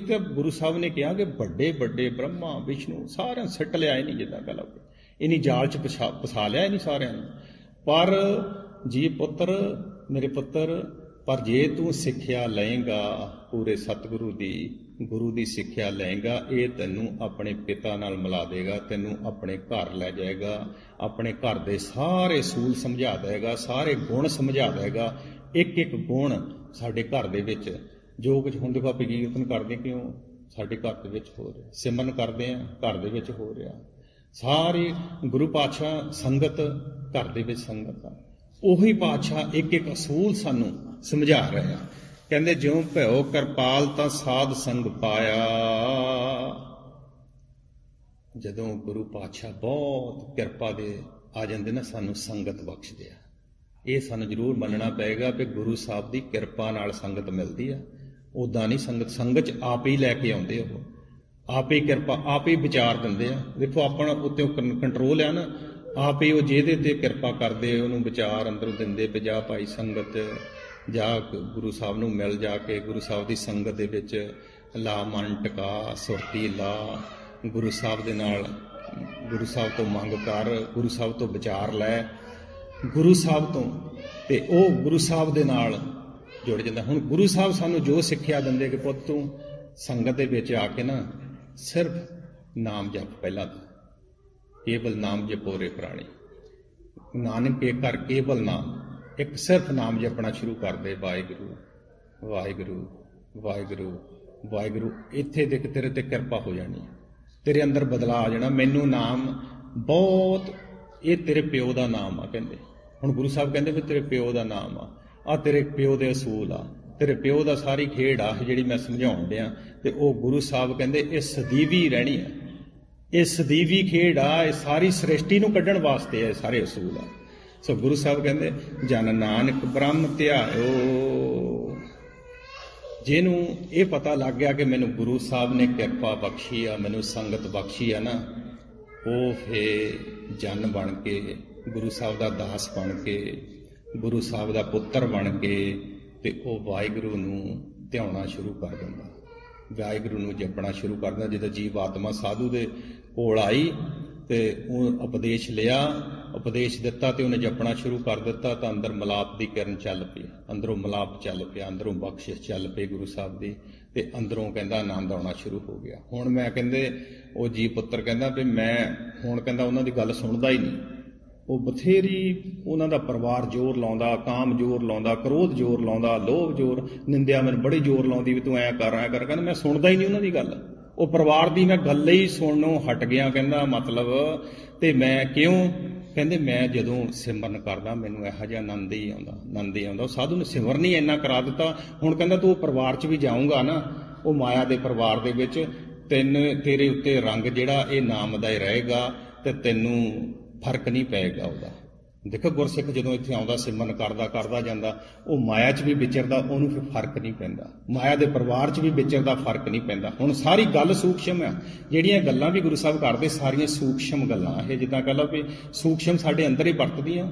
ਤਾਂ ਗੁਰੂ ਸਾਹਿਬ ਨੇ ਕਿਹਾ ਕਿ ਵੱਡੇ ਵੱਡੇ ਬ੍ਰਹਮਾ ਵਿਸ਼ਨੂੰ ਸਾਰਿਆਂ ਸਿੱਟ ਲਿਆ, ਨਹੀਂ ਜਿੱਦਾਂ ਗੱਲ ਹੋਵੇ, ਇਹਨੀ ਜਾਲ 'ਚ ਫਸਾ ਲਿਆ ਨਹੀਂ ਸਾਰਿਆਂ ਨੂੰ। ਪਰ ਜੀ ਪੁੱਤਰ, ਮੇਰੇ ਪੁੱਤਰ, ਪਰ ਜੇ ਤੂੰ ਸਿੱਖਿਆ ਲਏਗਾ ਪੂਰੇ ਸਤਿਗੁਰੂ ਦੀ, ਗੁਰੂ ਦੀ ਸਿੱਖਿਆ ਲਏਗਾ, ਇਹ ਤੈਨੂੰ ਆਪਣੇ ਪਿਤਾ ਨਾਲ ਮਿਲਾ ਦੇਗਾ, ਤੈਨੂੰ ਆਪਣੇ ਘਰ ਲੈ ਜਾਏਗਾ, ਆਪਣੇ ਘਰ ਦੇ ਸਾਰੇ ਅਸੂਲ ਸਮਝਾ ਦੇਗਾ, ਸਾਰੇ ਗੁਣ ਸਮਝਾ ਦੇਗਾ। ਇੱਕ ਇੱਕ ਗੁਣ ਸਾਡੇ ਘਰ ਦੇ ਵਿੱਚ ਜੋ ਕੁਝ ਹੁਣ ਦੇਖੋ ਆਪਾਂ ਕੀਰਤਨ ਕਰਦੇ, ਕਿਉਂ ਸਾਡੇ ਘਰ ਦੇ ਵਿੱਚ ਹੋ ਰਿਹਾ, ਸਿਮਰਨ ਕਰਦੇ ਆ ਘਰ ਦੇ ਵਿੱਚ ਹੋ ਰਿਹਾ, ਸਾਰੇ ਗੁਰੂ ਪਾਤਸ਼ਾਹ ਸੰਗਤ ਘਰ ਦੇ ਵਿੱਚ ਸੰਗਤ ਆ, ਉਹੀ ਪਾਤਸ਼ਾਹ ਇੱਕ ਇੱਕ ਅਸੂਲ ਸਾਨੂੰ ਸਮਝਾ ਰਹੇ ਆ। ਕਹਿੰਦੇ ਜਿਉਂ ਭਇਓ ਕਿਰਪਾਲ ਤਾਂ ਸਾਧ ਸੰਗ ਪਾਇਆ। ਜਦੋਂ ਗੁਰੂ ਪਾਤਸ਼ਾਹ ਬਹੁਤ ਕਿਰਪਾ ਦੇ ਆ ਜਾਂਦੇ ਨਾ, ਸਾਨੂੰ ਸੰਗਤ ਬਖਸ਼ਦੇ ਆ। ਇਹ ਸਾਨੂੰ ਜ਼ਰੂਰ ਮੰਨਣਾ ਪਏਗਾ ਕਿ ਗੁਰੂ ਸਾਹਿਬ ਦੀ ਕਿਰਪਾ ਨਾਲ ਸੰਗਤ ਮਿਲਦੀ ਆ, ਉੱਦਾਂ ਨਹੀਂ। ਸੰਗਤ 'ਚ ਆਪ ਹੀ ਲੈ ਕੇ ਆਉਂਦੇ, ਉਹ ਆਪ ਹੀ ਕਿਰਪਾ, ਆਪ ਹੀ ਵਿਚਾਰ ਦਿੰਦੇ ਆ। ਦੇਖੋ ਆਪਣਾ ਉੱਤੇ ਕੰਟਰੋਲ ਆ ਨਾ, ਆਪ ਹੀ ਉਹ ਜਿਹਦੇ ਤੇ ਕਿਰਪਾ ਕਰਦੇ ਉਹਨੂੰ ਵਿਚਾਰ ਅੰਦਰੋਂ ਦਿੰਦੇ ਵੀ ਜਾ ਭਾਈ ਸੰਗਤ, ਜਾ ਗੁਰੂ ਸਾਹਿਬ ਨੂੰ ਮਿਲ, ਜਾ ਕੇ ਗੁਰੂ ਸਾਹਿਬ ਦੀ ਸੰਗਤ ਦੇ ਵਿੱਚ ਲਾ ਮਨ ਟਿਕਾ, ਸੁਰਤੀ ਲਾ, ਗੁਰੂ ਸਾਹਿਬ ਦੇ ਨਾਲ, ਗੁਰੂ ਸਾਹਿਬ ਤੋਂ ਮੰਗ ਕਰ, ਗੁਰੂ ਸਾਹਿਬ ਤੋਂ ਵਿਚਾਰ ਲੈ, ਗੁਰੂ ਸਾਹਿਬ ਤੋਂ, ਤੇ ਉਹ ਗੁਰੂ ਸਾਹਿਬ ਦੇ ਨਾਲ ਜੁੜ ਜਾਂਦਾ। ਹੁਣ ਗੁਰੂ ਸਾਹਿਬ ਸਾਨੂੰ ਜੋ ਸਿੱਖਿਆ ਦਿੰਦੇ ਕਿ ਪੁੱਤ ਤੂੰ ਸੰਗਤ ਦੇ ਵਿੱਚ ਆ ਕੇ ਨਾ ਸਿਰਫ ਨਾਮ ਜਪ, ਪਹਿਲਾਂ ਤਾਂ ਕੇਵਲ ਨਾਮ ਜਪੋ ਰੇ ਪ੍ਰਾਣੀ, ਨਾਨਕ ਕੇ ਘਰ ਕੇਵਲ ਨਾਮ, ਇੱਕ ਸਿਰਫ ਨਾਮ ਜਪਣਾ ਸ਼ੁਰੂ ਕਰ ਦੇ, ਵਾਹਿਗੁਰੂ ਵਾਹਿਗੁਰੂ ਵਾਹਿਗੁਰੂ ਵਾਹਿਗੁਰੂ। ਇੱਥੇ ਦੇਖ ਤੇਰੇ ਤੇ ਕਿਰਪਾ ਹੋ ਜਾਣੀ, ਤੇਰੇ ਅੰਦਰ ਬਦਲਾਅ ਆ ਜਾਣਾ। ਮੈਨੂੰ ਨਾਮ ਬਹੁਤ, ਇਹ ਤੇਰੇ ਪਿਓ ਦਾ ਨਾਮ ਆ, ਕਹਿੰਦੇ ਹੁਣ ਗੁਰੂ ਸਾਹਿਬ ਕਹਿੰਦੇ ਵੀ ਤੇਰੇ ਪਿਓ ਦਾ ਨਾਮ ਆ ਤੇਰੇ ਪਿਓ ਦੇ ਅਸੂਲ ਆ, ਤੇਰੇ ਪਿਓ ਦਾ ਸਾਰੀ ਖੇਡ ਆ ਜਿਹੜੀ ਮੈਂ ਸਮਝਾਉਣ ਡਿਆ। ਤੇ ਉਹ ਗੁਰੂ ਸਾਹਿਬ ਕਹਿੰਦੇ ਇਹ ਸਦੀਵੀ ਰਹਿਣੀ ਆ, ਇਹ ਸਦੀਵੀ ਖੇਡ ਆ, ਇਹ ਸਾਰੀ ਸ੍ਰਿਸ਼ਟੀ ਨੂੰ ਕੱਢਣ ਵਾਸਤੇ ਹੈ, ਸਾਰੇ ਅਸੂਲ ਆ। ਸੋ ਗੁਰੂ ਸਾਹਿਬ ਕਹਿੰਦੇ ਜਨ ਨਾਨਕ ਬ੍ਰਹਮ ਧਿਆਇਓ। ਜਿਹਨੂੰ ਇਹ ਪਤਾ ਲੱਗ ਗਿਆ ਕਿ ਮੈਨੂੰ ਗੁਰੂ ਸਾਹਿਬ ਨੇ ਕਿਰਪਾ ਬਖਸ਼ੀ ਆ, ਮੈਨੂੰ ਸੰਗਤ ਬਖਸ਼ੀ ਆ ਨਾ, ਉਹ ਫੇਰ ਜਨ ਬਣ ਕੇ, ਗੁਰੂ ਸਾਹਿਬ ਦਾ ਦਾਸ ਬਣ ਕੇ, ਗੁਰੂ ਸਾਹਿਬ ਦਾ ਪੁੱਤਰ ਬਣ ਕੇ, ਤੇ ਉਹ ਵਾਹਿਗੁਰੂ ਨੂੰ ਧਿਆਉਣਾ ਸ਼ੁਰੂ ਕਰ ਦਿੰਦਾ, ਵਾਹਿਗੁਰੂ ਨੂੰ ਜਪਣਾ ਸ਼ੁਰੂ ਕਰ ਦਿੰਦਾ। ਜਦੋਂ ਜੀਵ ਆਤਮਾ ਸਾਧੂ ਦੇ ਕੋਲ ਆਈ ਤੇ ਉਹ ਉਪਦੇਸ਼ ਲਿਆ, ਉਪਦੇਸ਼ ਦਿੱਤਾ ਤੇ ਉਹਨੇ ਜਪਣਾ ਸ਼ੁਰੂ ਕਰ ਦਿੱਤਾ, ਤਾਂ ਅੰਦਰ ਮਿਲਾਪ ਦੀ ਕਿਰਨ ਚੱਲ ਪਈ, ਅੰਦਰੋਂ ਮਿਲਾਪ ਚੱਲ ਪਿਆ, ਅੰਦਰੋਂ ਬਖਸ਼ਿਸ਼ ਚੱਲ ਪਈ ਗੁਰੂ ਸਾਹਿਬ ਦੀ, ਤੇ ਅੰਦਰੋਂ ਕਹਿੰਦਾ ਆਨੰਦ ਆਉਣਾ ਸ਼ੁਰੂ ਹੋ ਗਿਆ। ਹੁਣ ਮੈਂ ਕਹਿੰਦੇ ਉਹ ਜੀ ਪੁੱਤਰ ਕਹਿੰਦਾ ਵੀ ਮੈਂ ਹੁਣ ਕਹਿੰਦਾ ਉਹਨਾਂ ਦੀ ਗੱਲ ਸੁਣਦਾ ਹੀ ਨਹੀਂ। ਉਹ ਬਥੇਰੀ ਉਹਨਾਂ ਦਾ ਪਰਿਵਾਰ ਜ਼ੋਰ ਲਾਉਂਦਾ, ਕਾਮ ਜ਼ੋਰ ਲਾਉਂਦਾ, ਕ੍ਰੋਧ ਜ਼ੋਰ ਲਾਉਂਦਾ, ਲੋਭ ਜ਼ੋਰ, ਨਿੰਦਿਆ ਮੈਨੂੰ ਬੜੀ ਜ਼ੋਰ ਲਾਉਂਦੀ ਵੀ ਤੂੰ ਐਂ ਕਰ ਐਂ ਕਰ, ਕਹਿੰਦਾ ਮੈਂ ਸੁਣਦਾ ਹੀ ਨਹੀਂ ਉਹਨਾਂ ਦੀ ਗੱਲ। ਉਹ ਪਰਿਵਾਰ ਦੀ ਮੈਂ ਗੱਲ ਹੀ ਸੁਣਨੋਂ ਹਟ ਗਿਆ, ਕਹਿੰਦਾ ਮਤਲਬ, ਤੇ ਮੈਂ ਕਿਉਂ? ਕਹਿੰਦੇ ਮੈਂ ਜਦੋਂ ਸਿਮਰਨ ਕਰਦਾ ਮੈਨੂੰ ਇਹੋ ਜਿਹਾ ਆਨੰਦ ਹੀ ਆਉਂਦਾ, ਆਨੰਦ ਹੀ ਆਉਂਦਾ। ਉਹ ਸਾਧੂ ਨੇ ਸਿਮਰਨ ਹੀ ਇੰਨਾ ਕਰਾ ਦਿੱਤਾ। ਹੁਣ ਕਹਿੰਦਾ ਤੂੰ ਪਰਿਵਾਰ 'ਚ ਵੀ ਜਾਊਂਗਾ ਨਾ, ਉਹ ਮਾਇਆ ਦੇ ਪਰਿਵਾਰ ਦੇ ਵਿੱਚ, ਤੇਰੇ ਉੱਤੇ ਰੰਗ ਜਿਹੜਾ ਇਹ ਨਾਮ ਦਾ ਹੀ ਰਹੇਗਾ, ਤੇ ਤੈਨੂੰ ਫਰਕ ਨਹੀਂ ਪਏਗਾ ਉਹਦਾ। ਦੇਖੋ ਗੁਰਸਿੱਖ ਜਦੋਂ ਇੱਥੇ ਆਉਂਦਾ, ਸਿਮਰਨ ਕਰਦਾ ਕਰਦਾ ਜਾਂਦਾ, ਉਹ ਮਾਇਆ 'ਚ ਵੀ ਵਿਚਰਦਾ, ਉਹਨੂੰ ਫਿਰ ਫਰਕ ਨਹੀਂ ਪੈਂਦਾ, ਮਾਇਆ ਦੇ ਪਰਿਵਾਰ 'ਚ ਵੀ ਵਿਚਰਦਾ, ਫਰਕ ਨਹੀਂ ਪੈਂਦਾ। ਹੁਣ ਸਾਰੀ ਗੱਲ ਸੂਖਸ਼ਮ ਆ, ਜਿਹੜੀਆਂ ਗੱਲਾਂ ਵੀ ਗੁਰੂ ਸਾਹਿਬ ਕਰਦੇ ਸਾਰੀਆਂ ਸੂਖਸ਼ਮ ਗੱਲਾਂ। ਇਹ ਜਿੱਦਾਂ ਕਹਿ ਲਓ ਵੀ ਸੂਖਸ਼ਮ ਸਾਡੇ ਅੰਦਰ ਹੀ ਵਰਤਦੀਆਂ,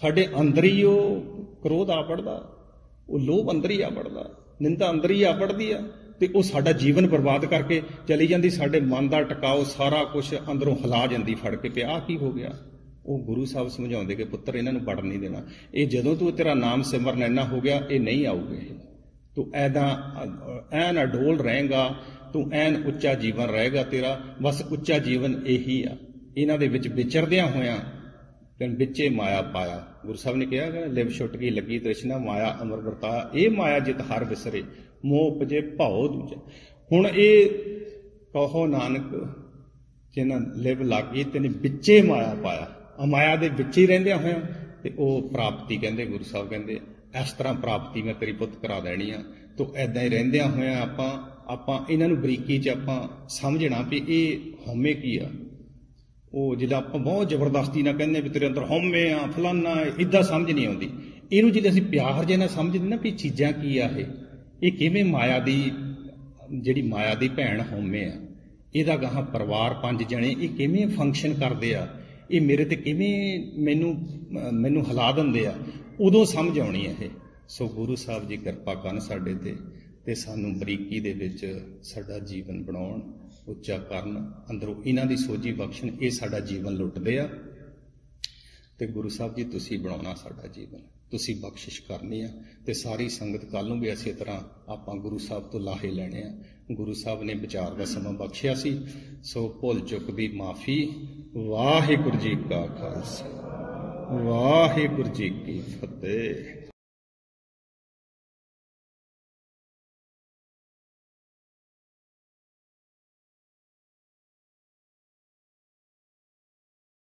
ਸਾਡੇ ਅੰਦਰ ਹੀ ਉਹ ਕ੍ਰੋਧ ਆ ਪੜਦਾ, ਉਹ ਲੋਭ ਅੰਦਰ ਹੀ ਆ ਪੜਦਾ, ਨਿੰਦਾ ਅੰਦਰ ਹੀ ਆ ਪੜਦੀ ਆ, ਤੇ ਉਹ ਸਾਡਾ ਜੀਵਨ ਬਰਬਾਦ ਕਰਕੇ ਚਲੀ ਜਾਂਦੀ। ਸਾਡੇ ਮਨ ਦਾ ਟਿਕਾਓ ਸਾਰਾ ਕੁਝ ਅੰਦਰੋਂ ਹਿਲਾ ਜਾਂਦੀ ਫੜ ਕੇ, ਪਿਆ ਕੀ ਹੋ ਗਿਆ। ਉਹ ਗੁਰੂ ਸਾਹਿਬ ਸਮਝਾਉਂਦੇ ਕਿ ਪੁੱਤਰ ਇਹਨਾਂ ਨੂੰ ਵੜ ਨਹੀਂ ਦੇਣਾ, ਇਹ ਜਦੋਂ ਤੂੰ ਤੇਰਾ ਨਾਮ ਸਿਮਰਨ ਇੰਨਾ ਹੋ ਗਿਆ, ਇਹ ਨਹੀਂ ਆਊਗੇ, ਤੂੰ ਐਨ ਅਡੋਲ ਰਹੇਗਾ, ਤੂੰ ਐਨ ਉੱਚਾ ਜੀਵਨ ਰਹੇਗਾ ਤੇਰਾ, ਬਸ ਉੱਚਾ ਜੀਵਨ ਇਹੀ ਆ। ਇਹਨਾਂ ਦੇ ਵਿੱਚ ਵਿਚਰਦਿਆਂ ਹੋਇਆਂ ਤੈਨੂੰ ਵਿੱਚੇ ਮਾਇਆ ਪਾਇਆ। ਗੁਰੂ ਸਾਹਿਬ ਨੇ ਕਿਹਾ ਕਿ ਲਿਵ ਛੁੱਟ ਗਈ ਲੱਗੀ ਤ੍ਰਿਸ਼ਨਾ, ਮਾਇਆ ਅਮਰ ਵਰਤਾਇਆ, ਇਹ ਮਾਇਆ ਜਿਤ ਹਰ ਵਿਸਰੇ, ਮੋਹ ਉਪਜੇ ਭਉ ਦੂਜਾ। ਹੁਣ ਇਹ ਕਹੋ ਨਾਨਕ ਜਿਨ੍ਹਾਂ ਲਿਵ ਲੱਗੀ ਤੈਨੂੰ ਵਿੱਚੇ ਮਾਇਆ ਪਾਇਆ, ਮਾਇਆ ਦੇ ਵਿੱਚ ਹੀ ਰਹਿੰਦਿਆਂ ਹੋਇਆਂ, ਤੇ ਉਹ ਪ੍ਰਾਪਤੀ ਕਹਿੰਦੇ ਗੁਰੂ ਸਾਹਿਬ ਕਹਿੰਦੇ ਇਸ ਤਰ੍ਹਾਂ ਪ੍ਰਾਪਤੀ ਮੈਂ ਤੇਰੀ ਪੁੱਤ ਕਰਾ ਦੇਣੀ ਆ। ਤੋ ਐਦਾਂ ਹੀ ਰਹਿੰਦਿਆਂ ਹੋਇਆਂ ਆਪਾਂ ਇਹਨਾਂ ਨੂੰ ਬਰੀਕੀ 'ਚ ਆਪਾਂ ਸਮਝਣਾ ਵੀ ਇਹ ਹਉਮੈ ਕੀ ਆ। ਉਹ ਜਿਹੜਾ ਆਪਾਂ ਬਹੁਤ ਜ਼ਬਰਦਸਤੀ ਨਾਲ ਕਹਿੰਦੇ ਵੀ ਤੇਰੇ ਅੰਦਰ ਹਉਮੈ ਆ, ਫਲਾਨਾ, ਇੱਦਾਂ ਸਮਝ ਨਹੀਂ ਆਉਂਦੀ। ਇਹਨੂੰ ਜੇ ਅਸੀਂ ਪਿਆਰ ਜੇ ਨਾਲ ਸਮਝਦੇ ਨਾ ਵੀ ਚੀਜ਼ਾਂ ਕੀ ਆ, ਇਹ ਕਿਵੇਂ ਮਾਇਆ ਦੀ, ਜਿਹੜੀ ਮਾਇਆ ਦੀ ਭੈਣ ਹਉਮੈ ਆ, ਇਹਦਾ ਗਾਹਾਂ ਪਰਿਵਾਰ 5 ਜਣੇ, ਇਹ ਕਿਵੇਂ ਫੰਕਸ਼ਨ ਕਰਦੇ ਆ, ਇਹ ਮੇਰੇ ਤੇ ਕਿਵੇਂ ਮੈਨੂੰ ਹਿਲਾ ਦਿੰਦੇ ਆ, ਉਦੋਂ ਸਮਝ ਆਉਣੀ ਇਹ। ਸੋ ਗੁਰੂ ਸਾਹਿਬ ਜੀ ਕਿਰਪਾ ਕਰਨ ਸਾਡੇ ਤੇ ਸਾਨੂੰ ਬਰੀਕੀ ਦੇ ਵਿੱਚ ਸਾਡਾ ਜੀਵਨ ਬਣਾਉਣ, ਉੱਚਾ ਕਰਨ, ਅੰਦਰੋਂ ਇਹਨਾਂ ਦੀ ਸੋਝੀ ਬਖਸ਼ਣ। ਇਹ ਸਾਡਾ ਜੀਵਨ ਲੁੱਟਦੇ ਆ, ਤੇ ਗੁਰੂ ਸਾਹਿਬ ਜੀ ਤੁਸੀਂ ਬਣਾਉਣਾ ਸਾਡਾ ਜੀਵਨ, ਤੁਸੀਂ ਬਖਸ਼ਿਸ਼ ਕਰਨੀ ਆ। ਤੇ ਸਾਰੀ ਸੰਗਤ ਕੱਲ ਨੂੰ ਵੀ ਇਸੇ ਤਰ੍ਹਾਂ ਆਪਾਂ ਗੁਰੂ ਸਾਹਿਬ ਤੋਂ ਲਾਹੇ ਲੈਣੇ ਆ। ਗੁਰੂ ਸਾਹਿਬ ਨੇ ਵਿਚਾਰ ਦਾ ਸਮਾਂ ਬਖਸ਼ਿਆ ਸੀ, ਸੋ ਭੁੱਲ ਚੁੱਕ ਦੀ ਮਾਫੀ। ਵਾਹਿਗੁਰੂ ਜੀ ਕਾ ਖਾਲਸਾ, ਵਾਹਿਗੁਰੂ ਜੀ ਕੀ ਫਤਿਹ।